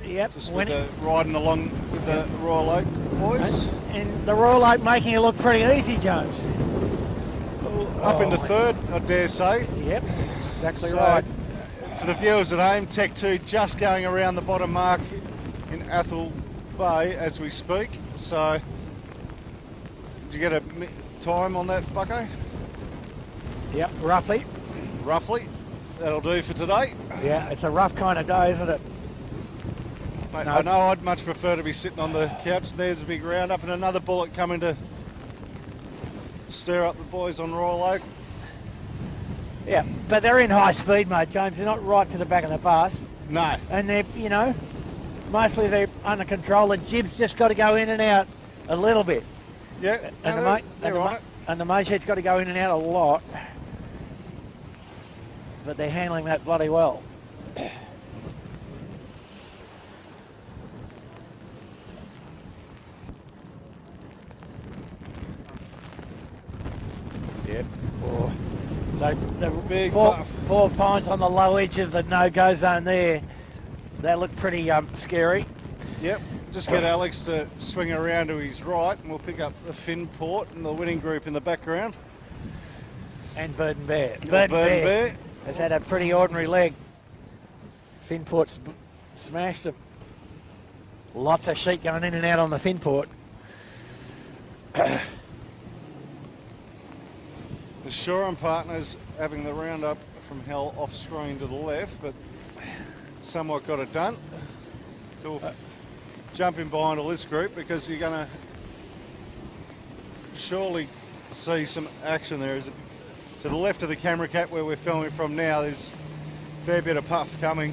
Yep, Just riding along with the Royal Oak boys. And the Royal Oak making it look pretty easy, James. Up into third, I dare say. Yep, exactly So, right. For the viewers at home, Tech 2 just going around the bottom mark in Athol Bay as we speak. So, did you get a time on that, Bucko? Yep, roughly. Roughly. That'll do for today. Yeah, it's a rough kind of day, isn't it? Mate, No. I know I'd much prefer to be sitting on the couch. There's a big round up and another bullet coming to stir up the boys on Royal Oak. Yeah, but they're in high speed mode, James. They're not right to the back of the bus. No. And they're, you know, mostly they're under control. And Jib's just got to go in and out a little bit. Yeah, And the mate's got to go in and out a lot. But they're handling that bloody well. Yep. So the Big four Pines on the low edge of the no-go zone there. They look pretty scary. Yep. Just get Alex to swing around to his right and we'll pick up the Finport and the winning group in the background. And Bird and Bear. Bird and Bear has had a pretty ordinary leg. Finport's smashed him. Lots of sheet going in and out on the Finport. The Shoreham partners having the round up from hell off screen to the left, but somewhat got it done. So we'll jump in behind all this group because you're going to surely see some action there. To the left of the camera cat where we're filming from now, there's a fair bit of puff coming.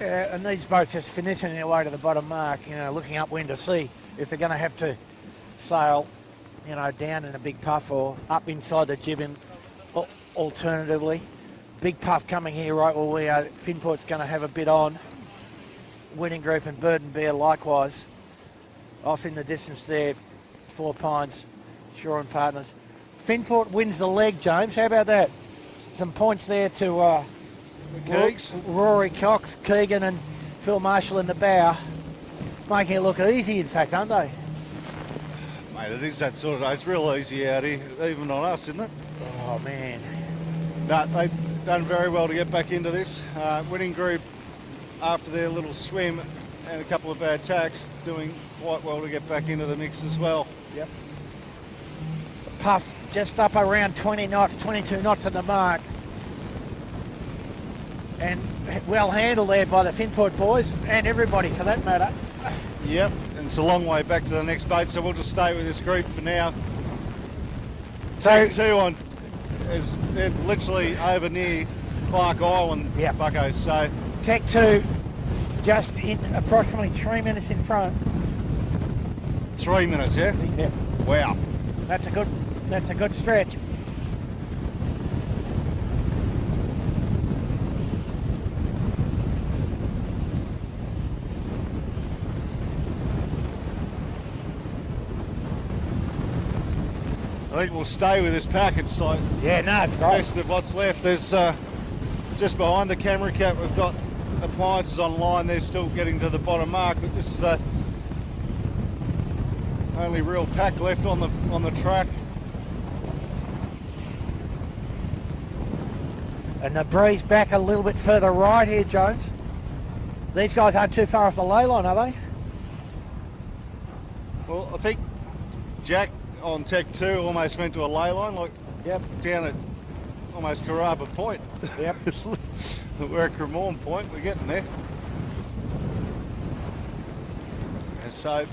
Yeah, and these boats just finishing their way to the bottom mark, you know, looking upwind to see if they're going to have to sail, you know, down in a big puff or up inside the jibbing. Alternatively, big puff coming here right where we are. Finport's going to have a bit on. Winning group and Bird and Bear likewise. Off in the distance there, 4 Pines, Shoreham partners. Finport wins the leg, James. How about that? Some points there to Rory Cox, Keegan and Phil Marshall in the bow. Making it look easy, in fact, aren't they? Mate, it is that sort of day. It's real easy out here, even on us, isn't it? Oh, man. No, they've done very well to get back into this. Winning group, after their little swim and a couple of bad tacks, doing quite well to get back into the mix as well. Yep. Puff just up around 20 knots, 22 knots at the mark. And well handled there by the Finport boys, and everybody for that matter. Yep, and it's a long way back to the next boat, so we'll just stay with this group for now. So, Tech 2 they're literally over near Clark Island, yep. Bucko, so... Tech 2 just in approximately 3 minutes in front. 3 minutes, yeah? Yep. Wow. That's a good stretch. I think we'll stay with this pack. It's like Yeah, no, it's great. best of what's left. There's just behind the camera cat, we've got appliances online. They're still getting to the bottom mark, but this is the only real pack left on the track. And the breeze back a little bit further right here, Jones. These guys aren't too far off the ley line, are they? Well, I think Jack on Tech 2 almost went to a ley line, like Yep. down at almost Carrabba Point. Yep. We're at Cremorne Point, we're getting there. And so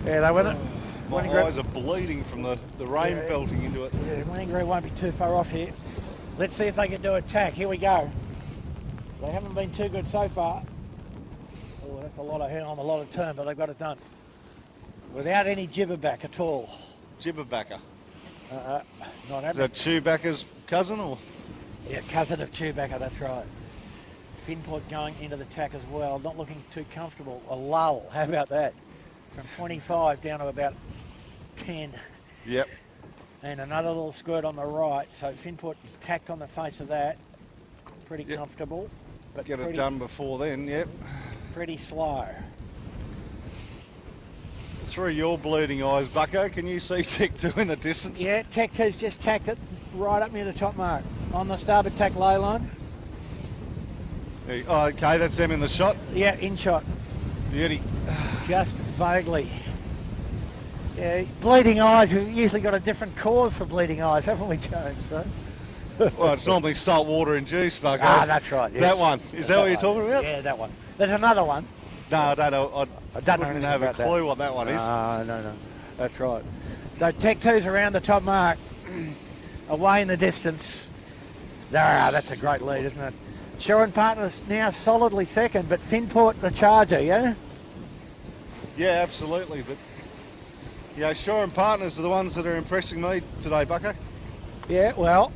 Yeah, they went it. my eyes are bleeding from the rain Yeah. belting into it. Yeah, winning group won't be too far off here. Let's see if they can do a tack. Here we go. They haven't been too good so far. Oh, that's a lot of on a lot of turn, but they've got it done. Without any jibberback at all. Jibberbacker. Not Is happening. that Chewbacca's cousin or? Yeah, cousin of Chewbacca, that's right. Finport going into the tack as well, not looking too comfortable. A lull, how about that? From 25 down to about 10. Yep. And another little squirt on the right. So Finport is tacked on the face of that. Pretty Yep. comfortable, but Get pretty, it done before then, yep. pretty slow. Through your bleeding eyes, Bucko, can you see Tech 2 in the distance? Yeah, Tech 2's just tacked it right up near the top mark. On the starboard tack ley line. Oh, okay, that's them in the shot. Yeah, in shot. Beauty. Just vaguely. Yeah, bleeding eyes, we've usually got a different cause for bleeding eyes, haven't we, James? So. Well, it's normally salt water induced, Bucko. Ah, that's right. Yes. That one. Is that what you're talking about? Yeah, that one. There's another one. No, I don't know. I don't know wouldn't anything have a about that. clue what that one is. No. That's right. So Tech 2's around the top mark, away in the distance. That's a great lead, isn't it? Sharon Partners now solidly second, but Finport the charger, yeah? Yeah, absolutely. But yeah, Shaw and Partners are the ones that are impressing me today, Bucko. Yeah, well,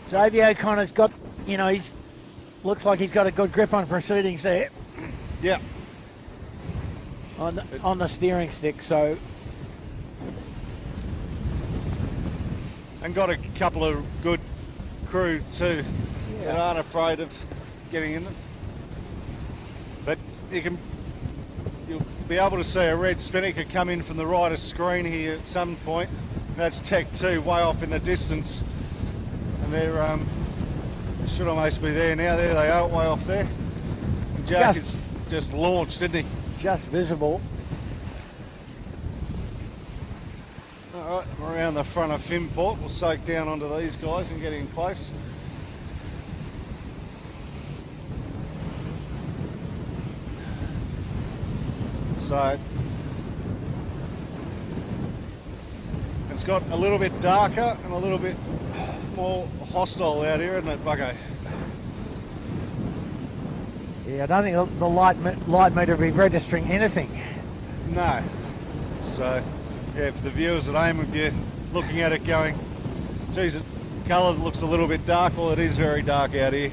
Xavier O'Connor's got, he's looks like he's got a good grip on proceedings there Yeah. on the steering stick, so And got a couple of good crew too that Yeah. aren't afraid of getting in it. But you'll be able to see a red spinnaker come in from the right of screen here at some point. That's Tech 2 way off in the distance. And they're should almost be there now. There they are, way off there. And Jack is just launched, didn't he? just visible. All right, around the front of Finport, we'll soak down onto these guys and get in place. So it's got a little bit darker and a little bit more hostile out here, isn't it, Bucko? Yeah, I don't think the light meter will be registering anything. No. So, yeah, for the viewers at home, if you're looking at it going, geez, the colour looks a little bit dark, well, it is very dark out here.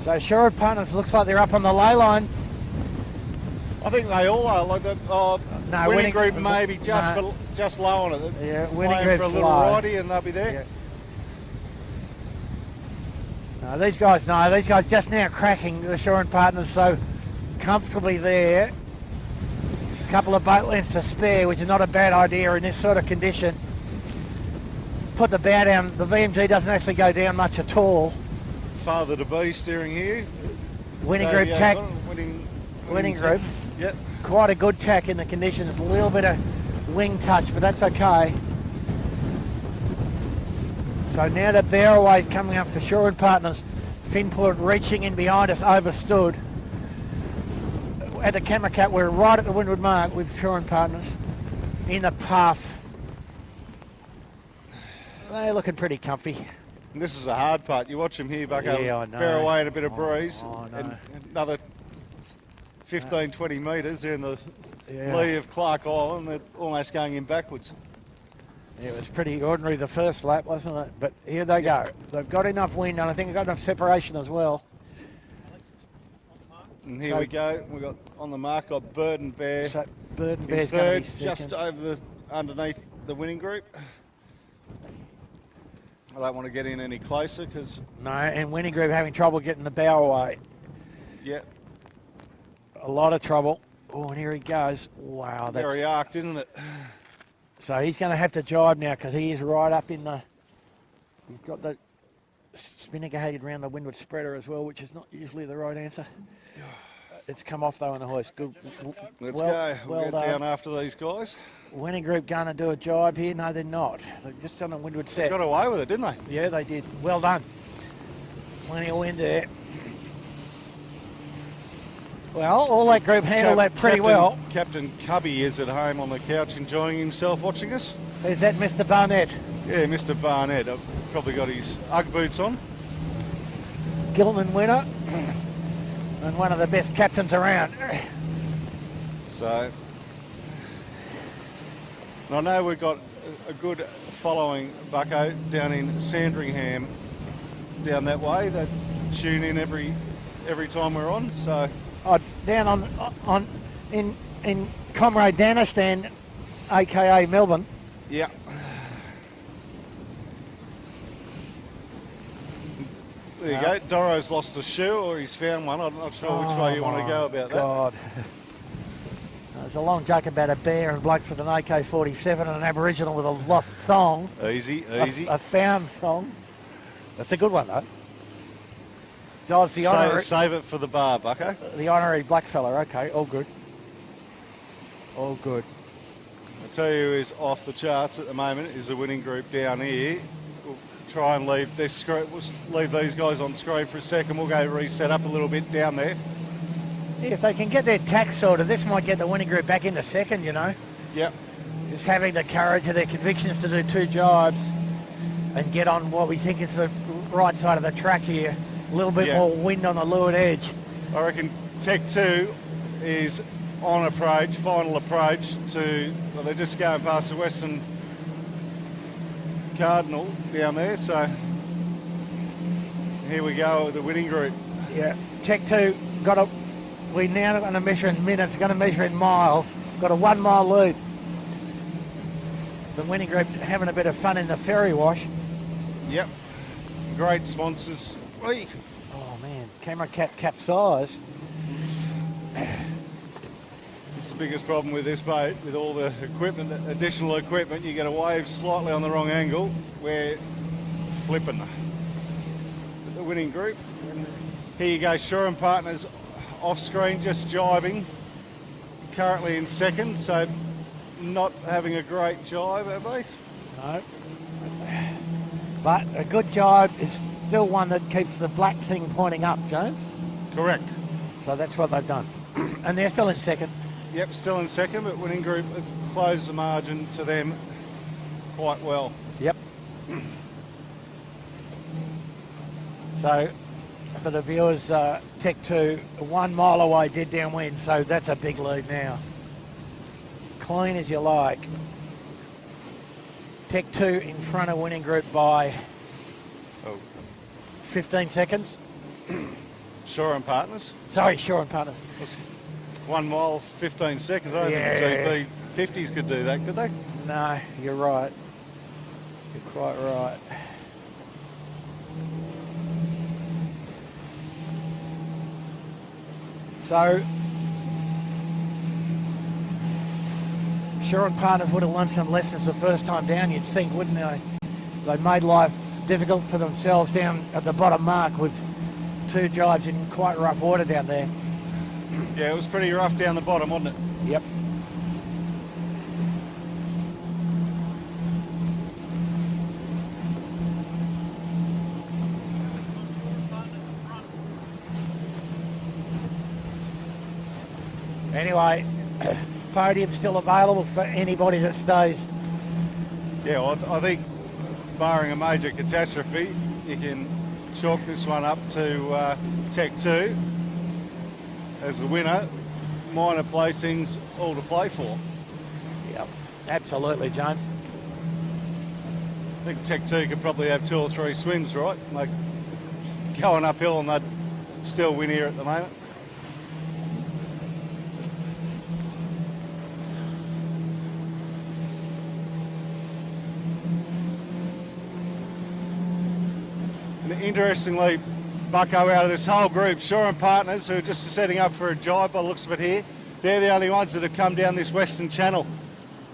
So Shaw Partners looks like they're up on the ley line. I think they all are, like the No, winning group maybe just no. just low on it. Yeah, winning Playing group's for a little low. righty and they'll be there. Yeah. No, these guys just now cracking the Shaw Partners, so comfortably there. A couple of boat lengths to spare, which is not a bad idea in this sort of condition. Put the bow down. The VMG doesn't actually go down much at all. Father to be steering here. Winning So, group yeah, tack. Winning Group. Yep. Quite a good tack in the conditions. A little bit of wing touch, but that's okay. So now the bear away coming up for Shaw Partners. Finport reaching in behind us, overstood. At the camera cat, we're right at the windward mark with Shaw Partners in the puff. They're looking pretty comfy. And this is a hard part. You watch him here, Bucko, Yeah, I know. bear away in a bit of breeze. I know. And another 15, 20 metres. They're in the Yeah. lee of Clark Island. They're almost going in backwards. It was pretty ordinary the first lap, wasn't it? But here they go. They've got enough wind, and I think they've got enough separation as well. And here we go. We've got on the mark, got Bird and Bear. So Bird and in Bear's going to third, be second. just over underneath the winning group. I don't want to get in any closer because... No, and winning group having trouble getting the bow away. Yeah. A lot of trouble. Oh, and here he goes. Wow, that's... Very arced, isn't it? So he's going to have to jibe now because he is right up in the... He's got the spinnaker headed round the windward spreader as well, which is not usually the right answer. It's come off though in the hoist. Good. Let's go. We'll get done. down after these guys. Winning group going to do a jibe here. No, they're not. They've just done a windward set. Got away with it, didn't they? Yeah, they did. Well done. Plenty of wind there. Well, all that group handled that pretty well. Captain Cubby is at home on the couch enjoying himself watching us. There's that Mr. Barnett. Yeah, Mr. Barnett. I've probably got his Ugg boots on. Gilman winner. And one of the best captains around. So, I know we've got a good following, Bucko, down in Sandringham, down that way. They tune in every time we're on. So, down in Comrade Danistan, aka Melbourne. yeah. There you go. Doro's lost a shoe, or he's found one. I'm not sure which way you want to go about God. There's a long joke about a bear and blokes with an AK-47 and an Aboriginal with a lost thong. that. Easy. A found thong. That's a good one, though. Dives the honorary, Save it for the bar, Bucko. the honorary blackfella. Okay, all good. All good. I'll tell you who is off the charts at the moment is the winning group down here. We'll try and leave this screen. We'll leave these guys on screen for a second. We'll go reset up a little bit down there. Yeah, if they can get their tax sorted, this might get the winning group back into second, you know. Yep. Just having the courage of their convictions to do two jibes and get on what we think is the right side of the track here. A little bit more wind on the leeward edge. I reckon Tech 2 is on approach, final approach to, well, they're just going past the Western Cardinal down there, so here we go with the winning group. Yeah, Tech 2 we're now going to measure in minutes, going to measure in miles. Got a 1 mile lead. The winning group having a bit of fun in the ferry wash. Yep. Great sponsors. Whee! Oh man, camera capsized. It's the biggest problem with this boat, with all the equipment, the additional equipment. You get a wave slightly on the wrong angle, we're flipping. The winning group. And here you go, Shore and Partners off screen, just jibing. Currently in second, so not having a great jibe, have they? No. But a good jibe is still one that keeps the black thing pointing up, James. Correct. So that's what they've done. And they're still in second. Yep, still in second, but winning group have closed the margin to them quite well. Yep. So for the viewers, Tech 2, 1 mile away, dead downwind, so that's a big lead now. Clean as you like. Tech 2 in front of winning group by 15 seconds. Shore and Partners. Sorry, Shore and Partners. 1 mile, 15 seconds. I don't think the GB 50s could do that, could they? No, you're right. You're quite right. So, Shore and Partners would have learned some lessons the first time down, you'd think, wouldn't they? They made life difficult for themselves down at the bottom mark with 2 jibes in quite rough water down there. Yeah, it was pretty rough down the bottom, wasn't it? Yep. Anyway, podium's still available for anybody that stays. Yeah, I think barring a major catastrophe, you can chalk this one up to Tech 2 as the winner. Minor placings, all to play for. Yep, absolutely, James. I think Tech 2 could probably have 2 or 3 swims, right? Like going uphill and they'd still win here at the moment. And interestingly, Bucko, out of this whole group, Shaw and Partners, who are just setting up for a jibe by the looks of it here, they're the only ones that have come down this western channel.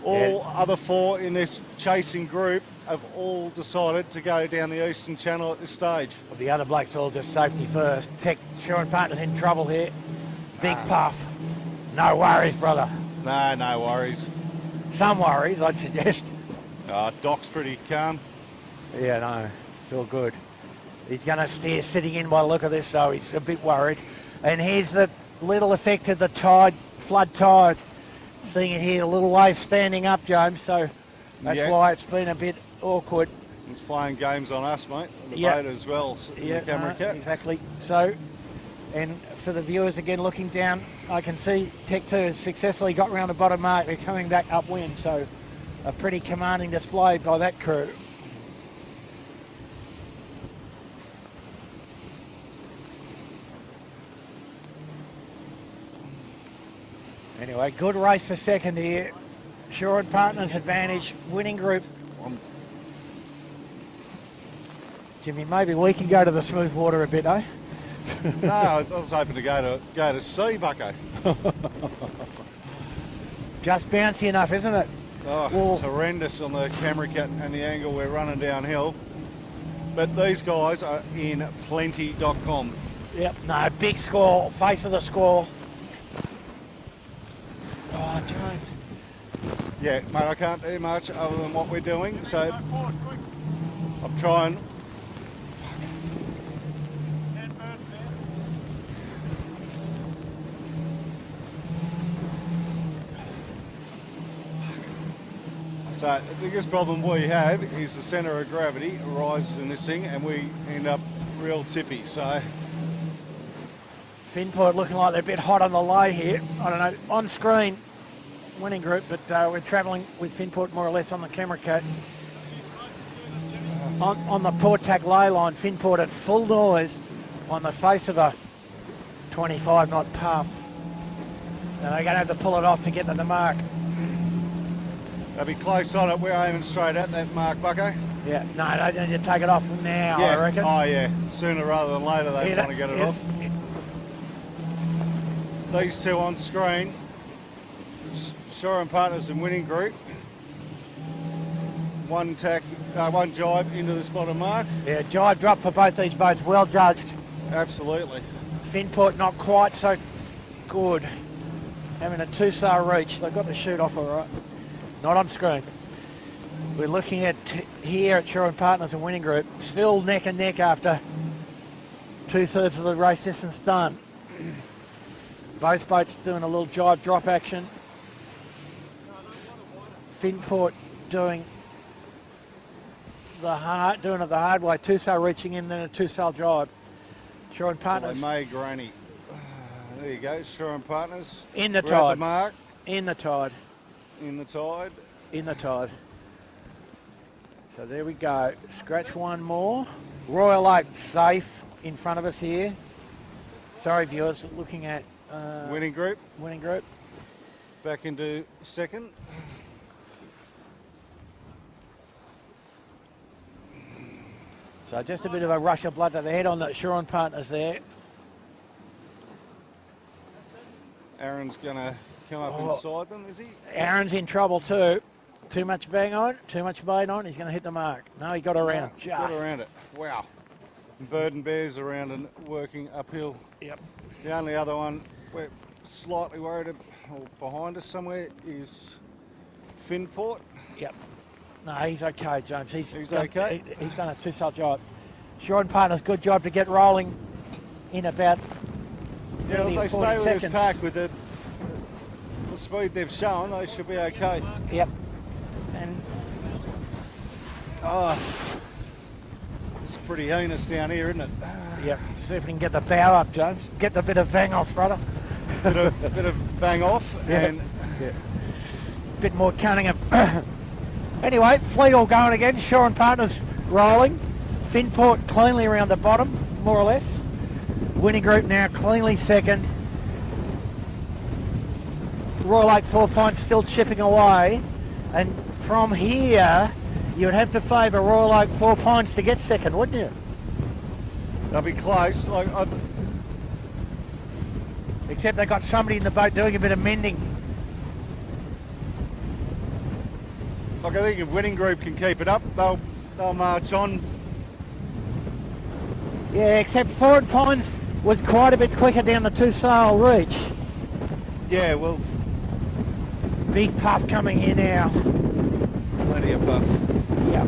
All other 4 in this chasing group have all decided to go down the eastern channel at this stage. Well, the other blokes all just safety first. Tech, Shaw and Partners in trouble here. Big puff. No worries, brother. No, no worries. Some worries, I'd suggest. Doc's pretty calm. Yeah, no, it's all good. He's going to steer sitting in by the look of this, so he's a bit worried. And here's the little effect of the tide, flood tide. Seeing it here, a little wave standing up, James, so that's why it's been a bit awkward. It's playing games on us, mate. The boat as well, the camera cat. Exactly. So, and for the viewers again looking down, I can see Tech 2 has successfully got round the bottom mark. They're coming back upwind, so a pretty commanding display by that crew. Anyway, good race for second here. Shaw and Partners advantage, winning group. Jimmy, maybe we can go to the smooth water a bit, eh? No, I was hoping to go to sea, Bucko. Just bouncy enough, isn't it? Oh, it's horrendous on the camera cat and the angle we're running downhill. But these guys are in plenty.com. Yep, no, big score, face of the score. Oh, James. Yeah, mate, I can't do much other than what we're doing, so I'm trying. So the biggest problem we have is the centre of gravity rises in this thing and we end up real tippy, so. Finport looking like they're a bit hot on the lay here. I don't know, on screen, winning group, but we're travelling with Finport more or less on the camera cat. On the port tack lay line, Finport at full noise on the face of a 25 knot puff. And they're going to have to pull it off to get to the mark. They'll be close on it. We're aiming straight at that mark, Bucko. Yeah, no, they need to take it off now, yeah. I reckon. Oh, yeah. Sooner rather than later they want to get it off. These two on screen, Shaw and Partners and winning group. One jibe into this bottom mark. Yeah, jibe drop for both these boats, well judged. Absolutely. Finport not quite so good. Having a 2-star reach, they've got the shoot off all right. Not on screen. We're looking at here at Shaw and Partners and winning group, still neck and neck after 2/3 of the race distance done. Both boats doing a little jibe drop action. Finport doing it the hard way, 2-star reaching in, then a 2-star jibe. Shaw and Partners. Well, May Granny. There you go, Shaw and Partners. In the We're tide. at the mark. In the tide. In the tide. In the tide. So there we go. Scratch one more. Royal Oak safe in front of us here. Sorry, viewers, looking at winning group. Winning group. Back into second. So just a bit of a rush of blood to the head on the Shaw and Partners there. Aaron's going to come up inside them, is he? Aaron's in trouble too. Too much bang on, too much bait on. He's going to hit the mark. No, he got around. No, got around it. Wow. Bird and Bear's around and working uphill. Yep. The only other one we're slightly worried behind us somewhere is Finport. Yep. No, he's okay, James. He's okay. He's done a 2-star job. Shaw and Partners, good job to get rolling in about 30 they or 40 stay with seconds. this pack with the speed they've shown, they should be okay. Yep. And Oh, it's pretty heinous down here, isn't it? Yep. See if we can get the bow up, James. Get the bit of bang off, brother. Bit of bang off, and bit more cunning. Anyway, fleet all going again. Shaw and Partners rolling. Finport cleanly around the bottom, more or less. Winning group now cleanly second. Royal Oak 4 Pines still chipping away, and from here you would have to favour Royal Oak 4 Pines to get second, wouldn't you? they'll be close. Except they got somebody in the boat doing a bit of mending. I think if Winning Group can keep it up, they'll march on. Yeah, except Forward Pines was quite a bit quicker down the Two Sail Reach. Yeah, well, Big puff coming here now. plenty of puff. Yep.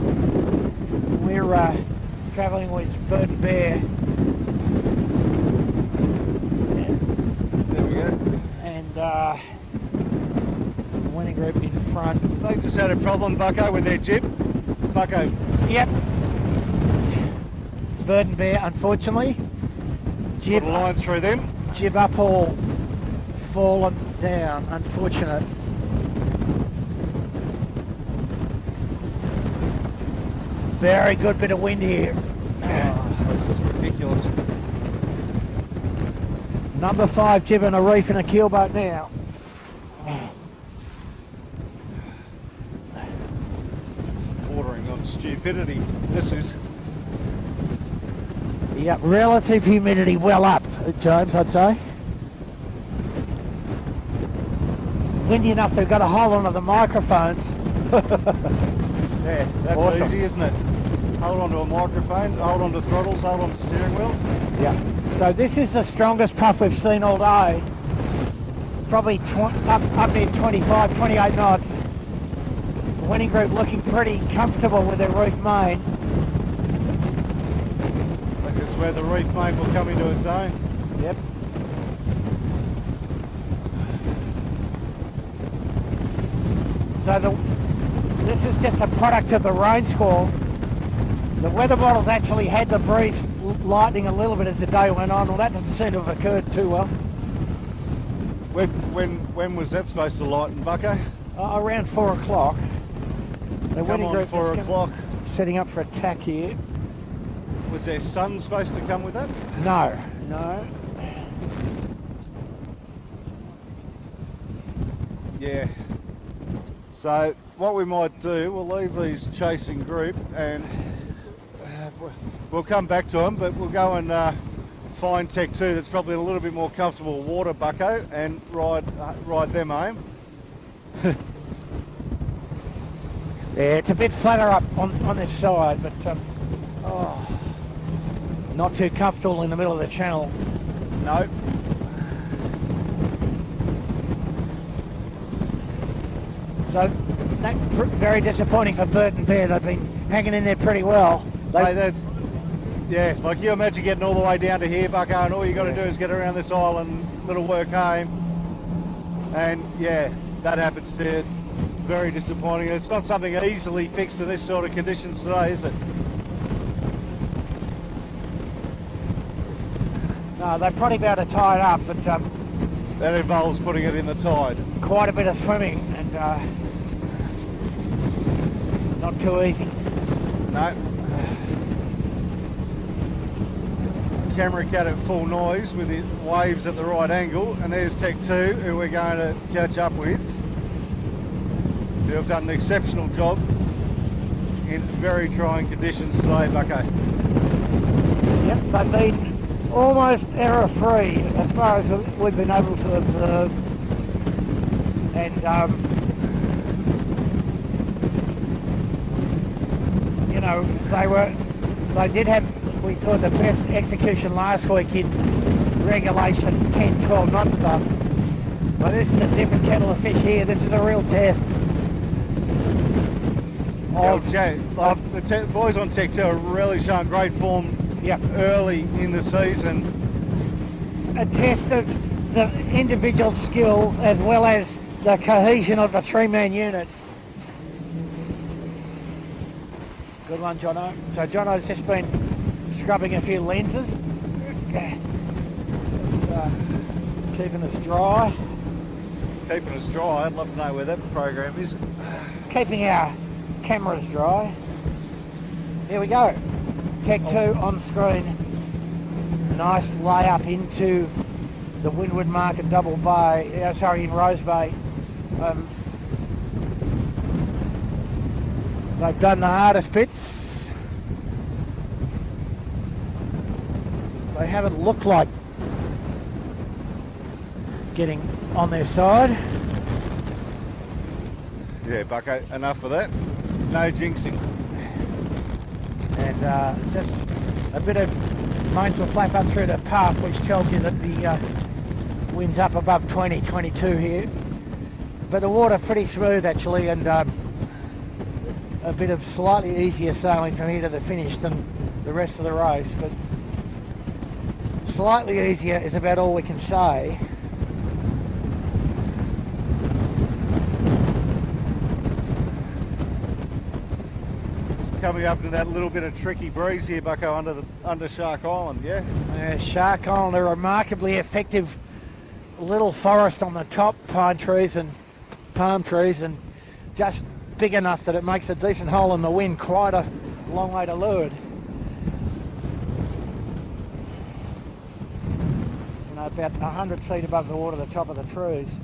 We're travelling with Bird and Bear. There we go. And Winning Group in front. They just had a problem, Bucko, with their jib. Bucko. Yep. Bird and Bear, unfortunately. Put a line through them. Jib up all fallen down. Unfortunate. Very good bit of wind here. Oh, this is ridiculous. Number 5 jib and a reef in a keelboat now. Bordering on stupidity. This is. Yep, relative humidity well up, James, I'd say. Windy enough they've got to hold onto the microphones. Yeah, that's Awesome. easy, isn't it? Hold on to a microphone, hold on to throttles, hold on to steering wheels. Yeah. So this is the strongest puff we've seen all day. Probably up near 25, 28 knots. The Winning Group looking pretty comfortable with their reef main. I think this is where the reef main will come into its own. Yep. So this is just a product of the rain squall. The weather models actually had the breeze lightening a little bit as the day went on. Well, that doesn't seem to have occurred too well. When was that supposed to lighten, Bucko? Around 4 o'clock. The Come Winning on, Group 4 o'clock. setting up for attack here. Was their sun supposed to come with that? No, no. Yeah. So what we might do, we'll leave these chasing group and we'll come back to them, but we'll go and find Tech 2 that's probably a little bit more comfortable with water, Bucko, and ride them home. Yeah, it's a bit flatter up on this side, but not too comfortable in the middle of the channel. No. So that's very disappointing for Bird and Bear. They've been hanging in there pretty well. Yeah, like you imagine getting all the way down to here, Bucko, and all you got to do is get around this island, little work home, and yeah, that happens to you. Very disappointing. It's not something easily fixed to this sort of conditions today, is it? No, they'd probably be able to tie it up, but That involves putting it in the tide. quite a bit of swimming and not too easy. No. Camera cat at full noise with the waves at the right angle, and there's Tech 2 who we're going to catch up with. They've done an exceptional job in very trying conditions today, Bucko. Yep, they've been almost error-free as far as we've been able to observe. And, you know, they did have, we saw the best execution last week in regulation 10, 12 knot stuff. But this is a different kettle of fish here. This is a real test. The boys on Tech 2 are really showing great form early in the season. A test of the individual skills as well as the cohesion of the three-man unit. Good one, Jono. So Jono's just been scrubbing a few lenses. Keeping us dry. Keeping us dry. I'd love to know where that program is. Keeping our cameras dry. Here we go. Tech 2 on screen. Nice layup into the Windward Market Double Bay. In Rose Bay. They've done the hardest bits. They haven't looked like getting on their side. Yeah, Bucko, enough of that. No jinxing. And just a bit of mainsail flap up through the path, which tells you that the wind's up above 20, 22 here. But the water pretty smooth actually, and a bit of slightly easier sailing from here to the finish than the rest of the race. But slightly easier is about all we can say. Coming up to that little bit of tricky breeze here, Bucko, under Shark Island, yeah? Yeah, Shark Island, a remarkably effective little forest on the top, pine trees and palm trees, and just big enough that it makes a decent hole in the wind, quite a long way to leeward. You know, about 100 feet above the water, the top of the trees.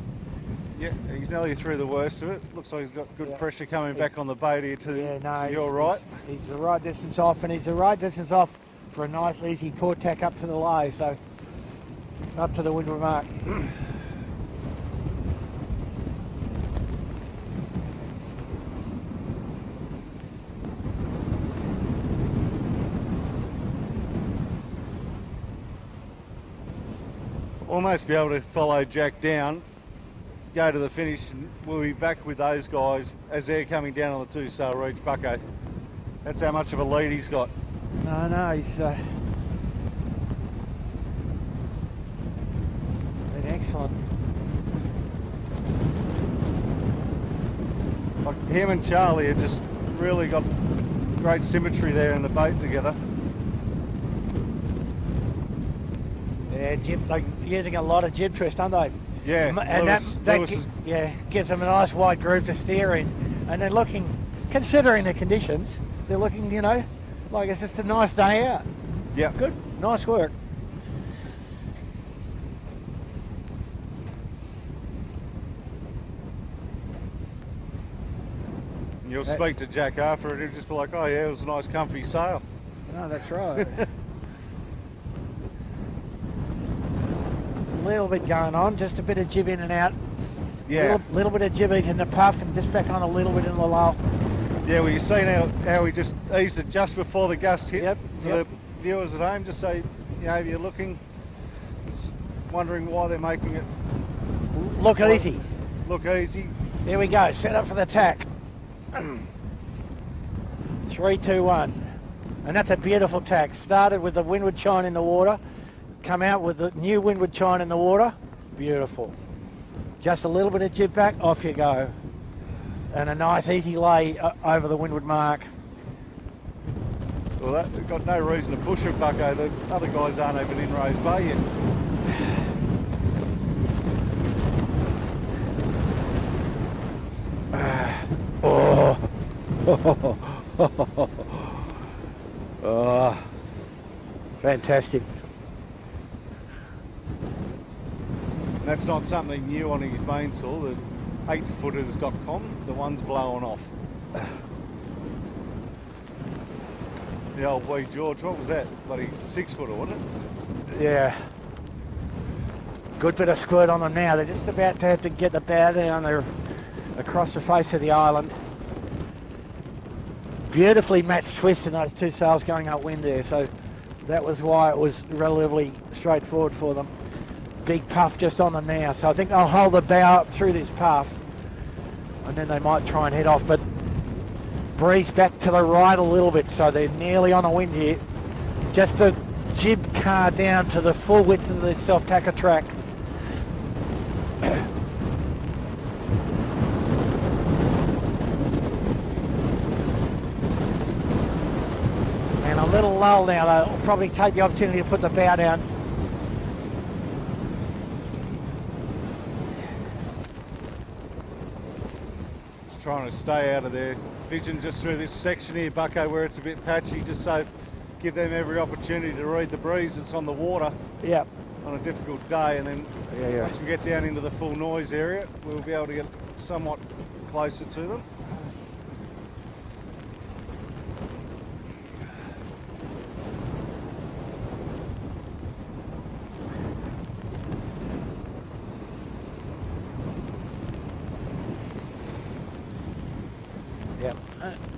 Yeah, he's nearly through the worst of it. Looks like he's got good pressure coming back on the boat here to your right. He's the right distance off, and he's the right distance off for a nice easy port tack up to the lay, so up to the Windward Mark. Almost be able to follow Jack down, go to the finish, and we'll be back with those guys as they're coming down on the two sail reach, Bucko. That's how much of a lead he's got. No, he's been excellent. Like him and Charlie have just really got great symmetry there in the boat together. Yeah, they're using a lot of jib twist, aren't they? Yeah, and that gives them a nice wide groove to steer in. And they're looking, considering the conditions, they're looking, you know, like it's just a nice day out. Yeah. Good, nice work. You'll speak to Jack after it, he'll just be like, oh yeah, it was a nice comfy sail. No, that's right. A little bit going on, just a bit of jib in and out. Yeah. Little bit of jib in the puff and just back on a little bit in the lull. Yeah, well, you've seen how we just eased it just before the gust hit. Yep. For the viewers at home, just so you know, if you're looking, wondering why they're making it look easy. Look easy. There we go, set up for the tack. 3, 2, 1. And that's a beautiful tack. Started with the windward chine in the water, come out with the new windward chine in the water. Beautiful. Just a little bit of jib back, off you go. And a nice easy lay over the Windward Mark. Well, they've got no reason to push it, Bucko. The other guys aren't even in Rose Bay yet. Oh, fantastic. And that's not something new on his mainsail, the 8footers.com, the one's blowing off. The old wee George, what was that? Bloody 6-footer, wasn't it? Yeah. Good bit of squirt on them now. They're just about to have to get the bow down there across the face of the island. Beautifully matched twist in those two sails going upwind there, so that was why it was relatively straightforward for them. Big puff just on them now, so I think they'll hold the bow up through this puff and then they might try and head off, but breeze back to the right a little bit, so they're nearly on a wind here. Just the jib car down to the full width of the self-tacker track. a little lull now, though. We'll probably take the opportunity to put the bow down. Just trying to stay out of their vision just through this section here, Bucko, where it's a bit patchy, just so give them every opportunity to read the breeze that's on the water. Yep. On a difficult day, and then once we get down into the full noise area, we'll be able to get somewhat closer to them. Yep.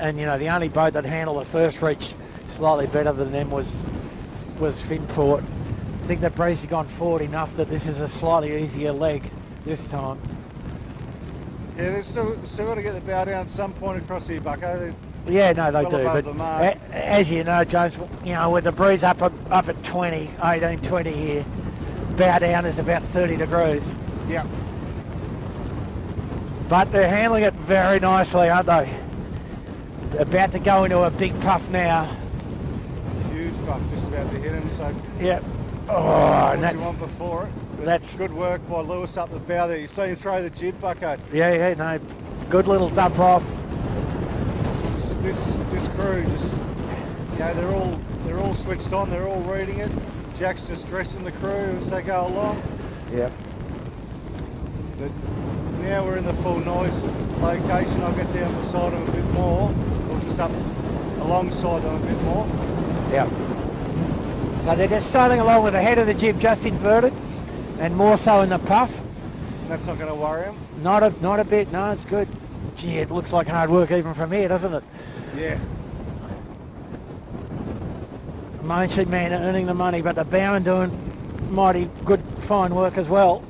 And you know, the only boat that handled the first reach slightly better than them was Finport. I think that breeze has gone forward enough that this is a slightly easier leg this time. Yeah, they've still got to get the bow down at some point across here, Bucko. Yeah, no, they well do. above But the mark. as you know, James, you know, with the breeze up at 20, 18, 20 here, bow down is about 30 degrees. Yeah. But they're handling it very nicely, aren't they? About to go into a big puff now. Huge puff, just about to hit him. So Yeah. Oh, and what you want before it. But that's good work by Lewis up the bow there. You see him throw the jib, Bucko. yeah, no, good little dump off. This crew just, you know, they're all switched on. They're all reading it. Jack's just dressing the crew as they go along. Yeah. But now we're in the full noise location. I'll get down beside them a bit more, or just up alongside them a bit more. Yeah. So they're just sailing along with the head of the jib just inverted, and more so in the puff. That's not going to worry them. Not a bit. No, it's good. Gee, it looks like hard work even from here, doesn't it? Yeah. Main sheet man earning the money, but the bowman doing mighty good, fine work as well.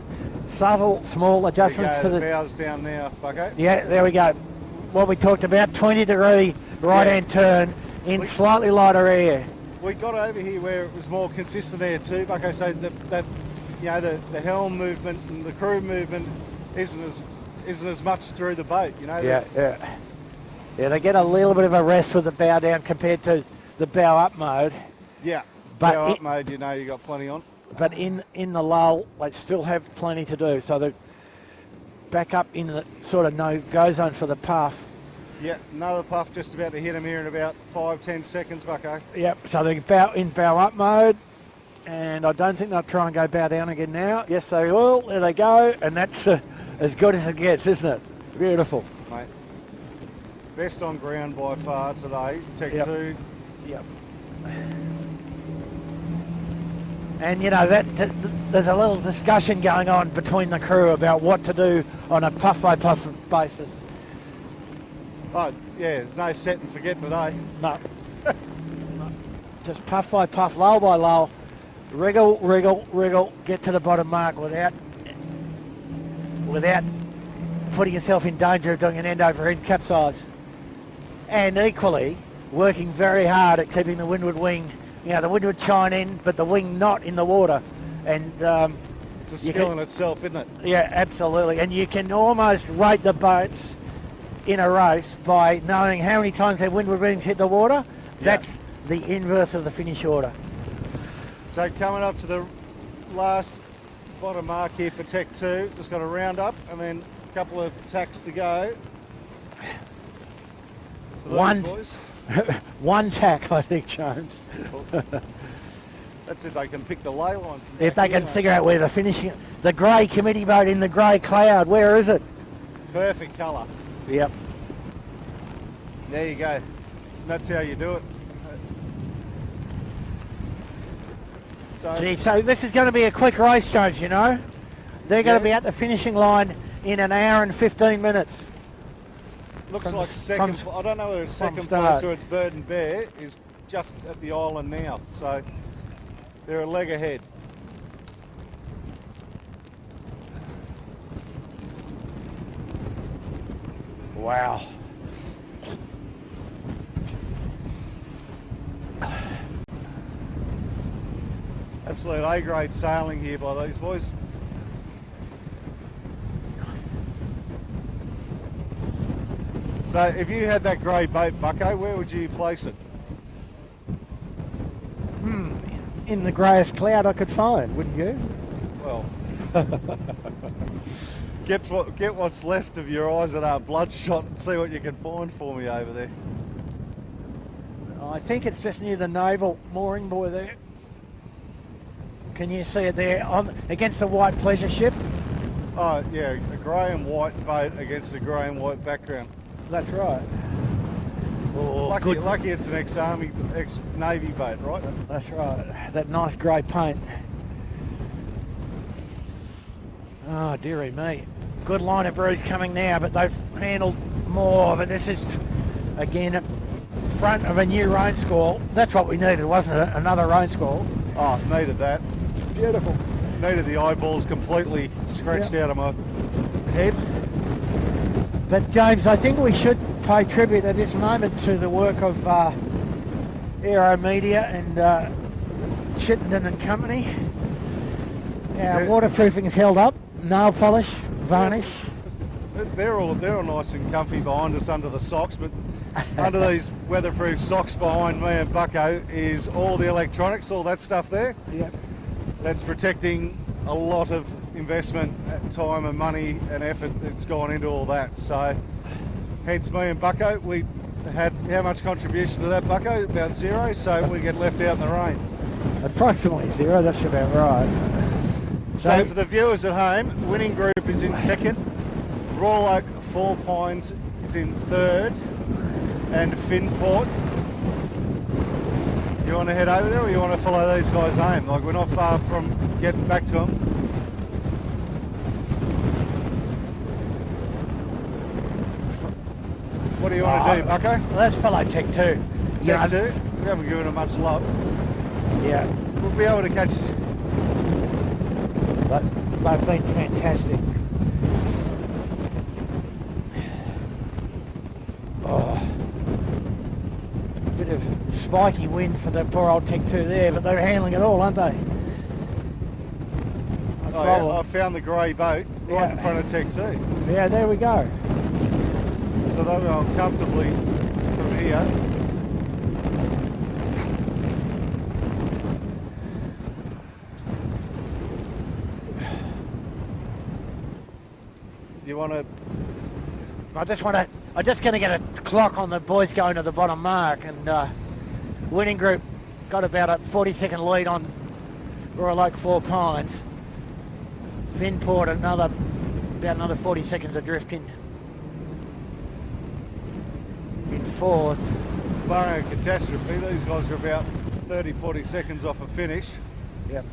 Subtle, small adjustments to the bows down now, Bucko. Yeah, there we go. What we talked about, 20-degree right-hand turn in slightly lighter air. We got over here where it was more consistent air too, Bucko. So that you know, the helm movement and the crew movement isn't as much through the boat. You know. Yeah. They get a little bit of a rest with the bow down compared to the bow up mode. Yeah. But bow up mode, you know, you got plenty on. But in the lull, they still have plenty to do. So they're back up in the sort of no-go zone for the puff. Yeah, another puff just about to hit them here in about 5-10 seconds, Bucko. Yep, so they're in bow up mode, and I don't think they'll try and go bow down again now. Yes, they will. There they go, and that's as good as it gets, isn't it? Beautiful. Mate, best on ground by far today, Tech 2. Yep. And, you know, there's a little discussion going on between the crew about what to do on a puff-by-puff basis. Oh, yeah, there's no set and forget today. No. Just puff by puff, lull by lull, wriggle, wriggle, wriggle, get to the bottom mark without putting yourself in danger of doing an end-over-end capsize. And equally, working very hard at keeping the windward wing, you know, the windward chine in, but the wing not in the water. And it's a skill in itself, isn't it? Yeah, absolutely. And you can almost rate the boats in a race by knowing how many times their windward wings hit the water. That's the inverse of the finish order. So coming up to the last bottom mark here for Tech 2, just got a round up and then a couple of tacks to go. One tack, I think, James. That's if they can pick the ley line. If they can figure out where they're finishing. The grey committee boat in the grey cloud, where is it? Perfect colour. Yep. There you go. That's how you do it. So this is going to be a quick race, James, you know. They're going to be at the finishing line in an hour and 15 minutes. Looks like second. I don't know whether it's second place or it's Bird and Bear is just at the island now. So they're a leg ahead. Wow. Absolute A-grade sailing here by these boys. So if you had that grey boat, Bucko, where would you place it? in the greyest cloud I could find, wouldn't you? Well, get what's left of your eyes that aren't bloodshot and see what you can find for me over there. I think it's just near the naval mooring buoy there. Can you see it there against the white pleasure ship? Oh yeah, a grey and white boat against a grey and white background. That's right. Oh, lucky it's an ex-army, ex-navy boat, right? That's right. That nice grey paint. Oh, dearie me. Good line of breeze coming now, but they've handled more. But this is, again, at front of a new rain squall. That's what we needed, wasn't it? Another rain squall. Oh, needed that. Beautiful. Needed the eyeballs completely scratched out of my head. But James, I think we should pay tribute at this moment to the work of AeroMedia and Chittenden and Company. Our waterproofing's held up, nail polish, varnish. They're all nice and comfy behind us under the socks, but under these weatherproof socks behind me and Bucko is all the electronics, all that stuff there. Yep. That's protecting a lot of investment, time and money and effort that's gone into all that. So hence me and Bucko, we had how much contribution to that, Bucko? About zero, so we get left out in the rain. Approximately zero, that's about right. So for the viewers at home, Winning Group is in second, Royal Oak Four Pines is in third, and Finport. You want to head over there or you want to follow these guys home? Like, we're not far from getting back to them. What do you want to do, Bucko? Let's follow Tech 2. Tech 2? We haven't given it much love. Yeah. We'll be able to catch... But they've been fantastic. Oh. Bit of spiky wind for the poor old Tech 2 there, but they're handling it all, aren't they? Oh, yeah, I found the grey boat right in front of Tech 2. Yeah, there we go. So they'll go comfortably from here. Do you want to... I'm just going to get a clock on the boys going to the bottom mark, and Winning Group got about a 40-second lead on Royal Oak Four Pines. Finport about another 40 seconds adrift in fourth. Barring a catastrophe, these guys are about 30-40 seconds off a finish. Yep.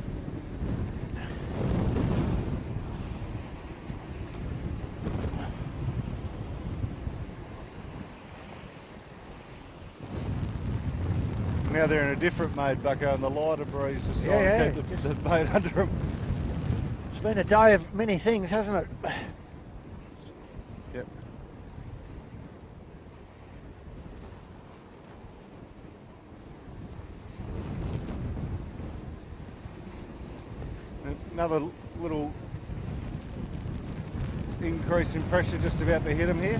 Now they're in a different mode, Bucko, and the lighter breeze is trying to keep the boat under them. It's been a day of many things, hasn't it? Yep. Another little increase in pressure just about to hit them here.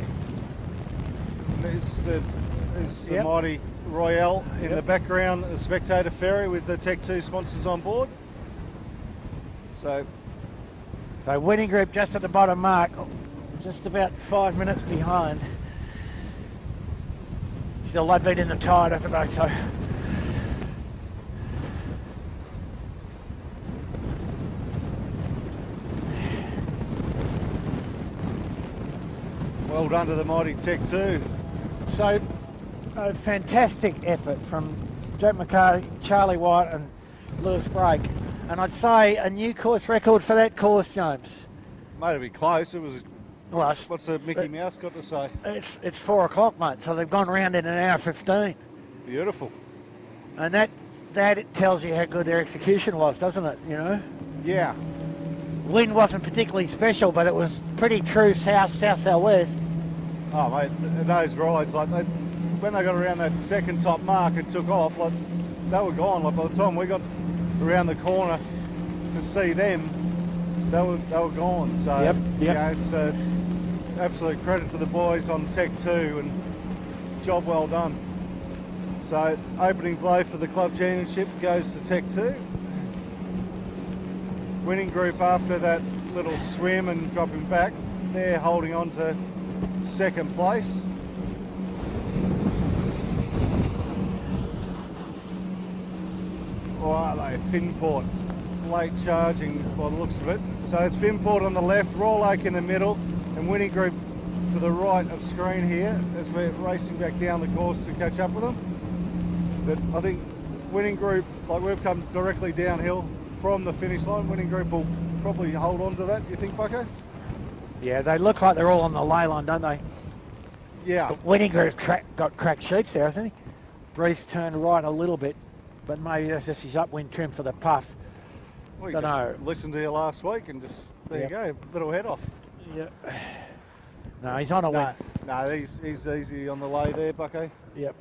It's the mighty Royale in the background, the spectator ferry with the Tech 2 sponsors on board. So Winning Group just at the bottom mark, just about 5 minutes behind. Still, they've been in the tide, haven't they? So well done to the mighty Tech 2. So a fantastic effort from Jack McCarty, Charlie White and Lewis Brake. And I'd say a new course record for that course, James. Made it be close. It was. Well, what's the Mickey Mouse got to say? It's 4 o'clock, mate. So they've gone round in an hour 15. Beautiful. And that it tells you how good their execution was, doesn't it? You know. Yeah. Wind wasn't particularly special, but it was pretty true south-southwest. Oh, mate, those rides, like when they got around that second top mark and took off, like they were gone. Like by the time we got around the corner to see them, they were gone. So yep. You know, it's absolute credit to the boys on Tech 2 and job well done. So opening blow for the club championship goes to Tech 2. winning group, after that little swim and dropping back, they're holding on to second place. Or are they? Finport, late charging by the looks of it. So it's Finport on the left, Royal Oak in the middle, and winning group to the right of screen here as we're racing back down the course to catch up with them. But I think winning group, like we've come directly downhill from the finish line, winning group will probably hold on to that, you think, Bucko? Yeah, they look like they're all on the lay line, don't they? Yeah. The winning group's got cracked sheets there, hasn't he? Breeze turned right a little bit, but maybe that's just his upwind trim for the puff. Well, Don't know. Listened to you last week and just, there you go, little head off. Yeah. No, he's on a win. No, he's easy on the lay there, Bucko. Yep.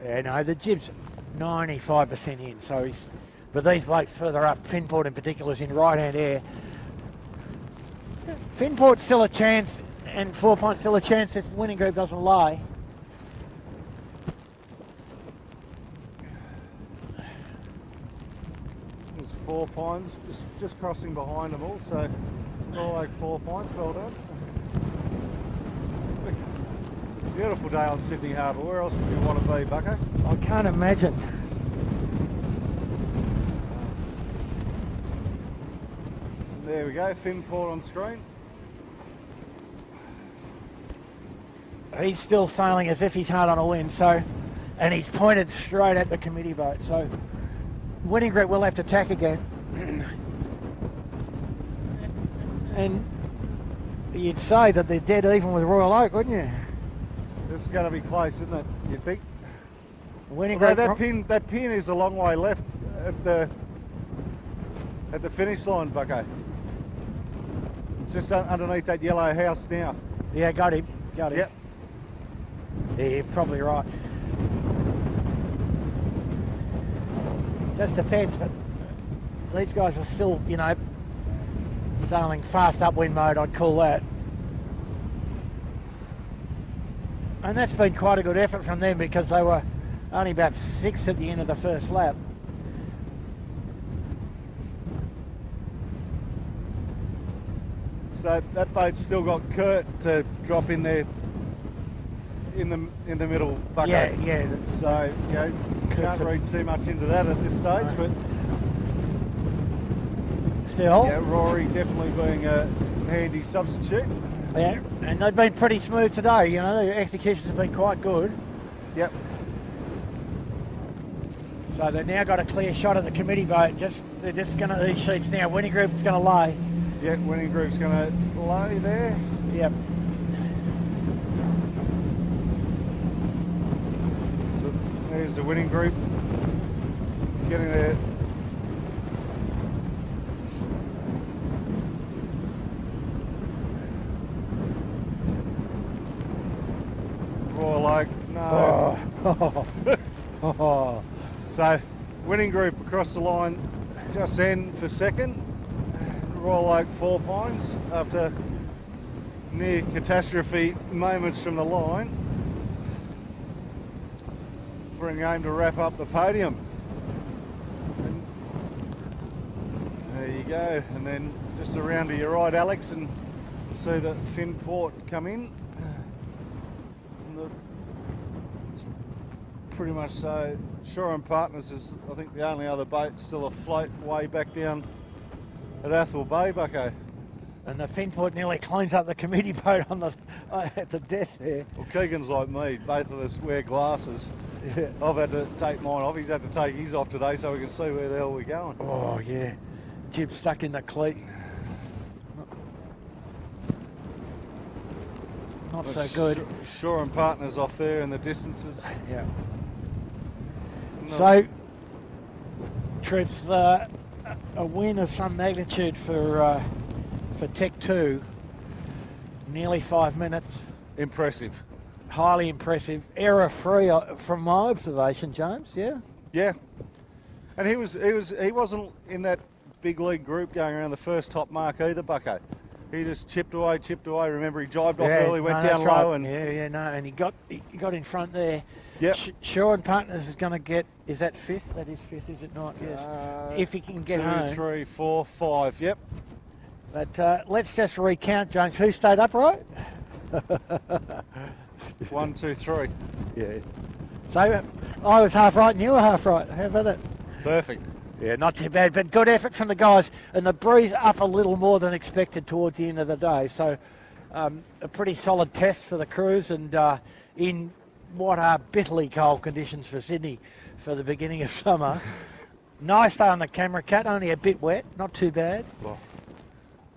Yeah, no, the jib's 95% in, so he's... But these blokes further up, Finport in particular, is in right-hand air. Finport's still a chance, and 4 Point's still a chance if winning group doesn't lie. There's 4 Pines just crossing behind them all, so all like 4 Pines, well done. Beautiful day on Sydney Harbour. Where else would you want to be, Bucko? I can't imagine. There we go, Finport on screen. He's still sailing as if he's hard on a wind, so, and he's pointed straight at the committee boat, so winning group will have to tack again. And you'd say that they're dead even with Royal Oak, wouldn't you? This is going to be close, isn't it, you think? Winning Although group... that pin is a long way left at the finish line, Bucko. It's just underneath that yellow house now. Yeah, got him. Yep. Yeah, you're probably right. Just depends, but these guys are still, you know, sailing fast upwind mode, I'd call that. And that's been quite a good effort from them because they were only about 6 at the end of the first lap. So that boat's still got Kurt to drop in there in the middle, Bucko. Yeah. So, you know, can't read too much into that at this stage, but still. yeah, Rory definitely being a handy substitute. Yeah, and they've been pretty smooth today, you know, the executions have been quite good. Yep. So they've now got a clear shot at the committee boat. They're just going to, these sheets now, winning group is going to lay. Yeah, winning group's going to lay there. Yep. So there's the winning group getting there. Royal Oak, no. Oh. So winning group across the line just then for second. Royal Oak 4 Pines after near catastrophe moments from the line. Bring aim to wrap up the podium. And there you go, and then just around to your right, Alex, and see the Finport come in. It's pretty much so. Shore and Partners is, I think, the only other boat still afloat way back down at Athol Bay, Bucko. And the Finport nearly cleans up the committee boat on the at the death there. Well, Keegan's like me, both of us wear glasses. Yeah. I've had to take mine off, he's had to take his off today so we can see where the hell we're going. Oh yeah, jib stuck in the cleat. Not so good. Shore and Partners off there in the distances. Yeah. No. So, Trips, a win of some magnitude for Tech 2, nearly 5 minutes. Impressive. Highly impressive. Error-free from my observation, James. Yeah. Yeah, and he wasn't in that big league group going around the first top mark either, Bucko. He just chipped away. Remember, he jibed off early, went that's down right. low, and and he got in front there. Yep. Shaw and Partners is going to get. Is that fifth? That is fifth, is it not? Yes. If he can get 2, home. 3, 4, 5. Yep. But let's just recount, James. Who stayed upright? 1, 2, 3. Yeah. So I was half right and you were half right. How about that? Perfect. Yeah, not too bad, but good effort from the guys. And the breeze up a little more than expected towards the end of the day. So a pretty solid test for the crews, and in what are bitterly cold conditions for Sydney for the beginning of summer. Nice day on the camera cat, only a bit wet, not too bad. Well,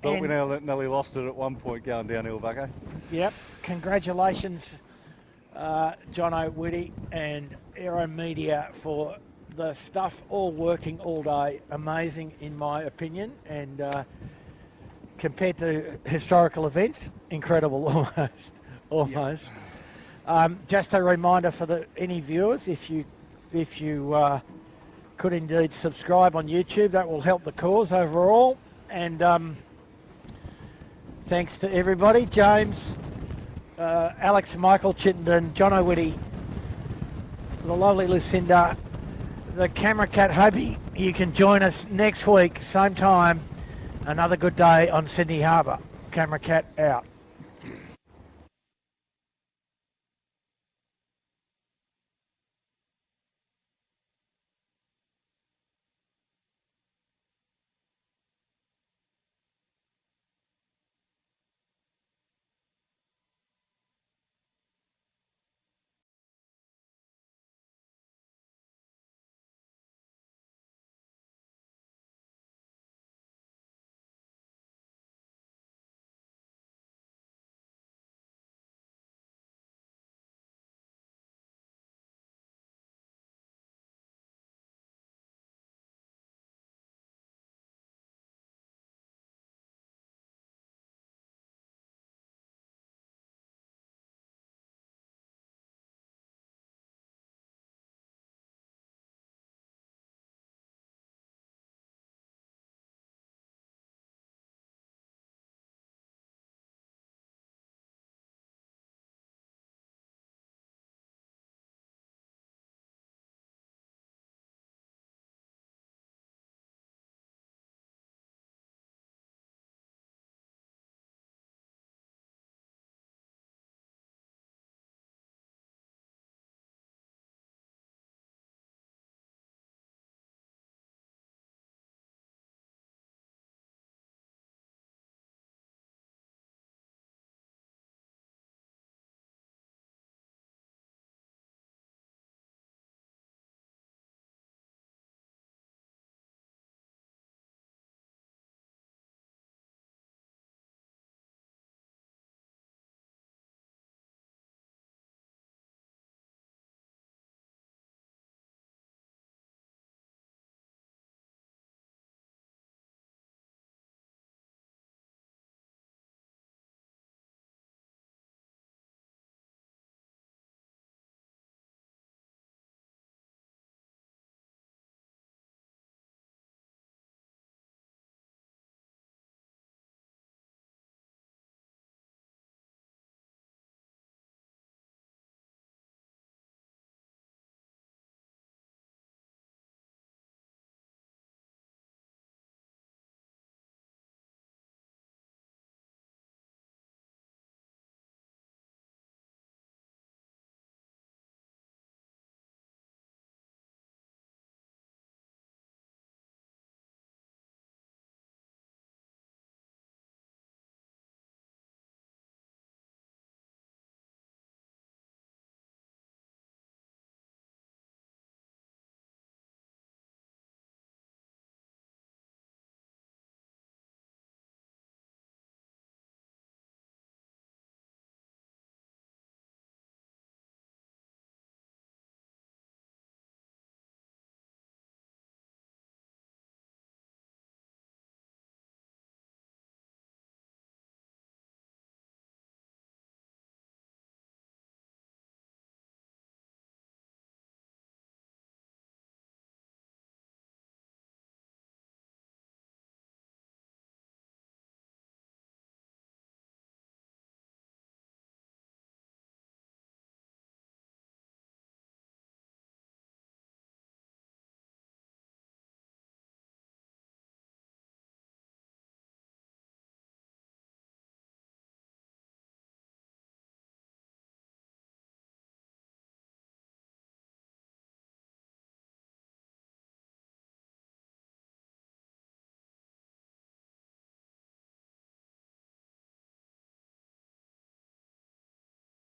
but we nearly lost it at one point going downhill, Bucko. Yep, congratulations, John O'Witty and AeroMedia for the stuff all working all day. Amazing in my opinion, and compared to historical events, incredible almost. Yep. Just a reminder for any viewers, if you could indeed subscribe on YouTube, that will help the cause overall. And thanks to everybody, James, Alex, Michael, Chittenden, John O'Witty, the lovely Lucinda, the camera cat. Hope you can join us next week, same time. Another good day on Sydney Harbour. Camera cat out.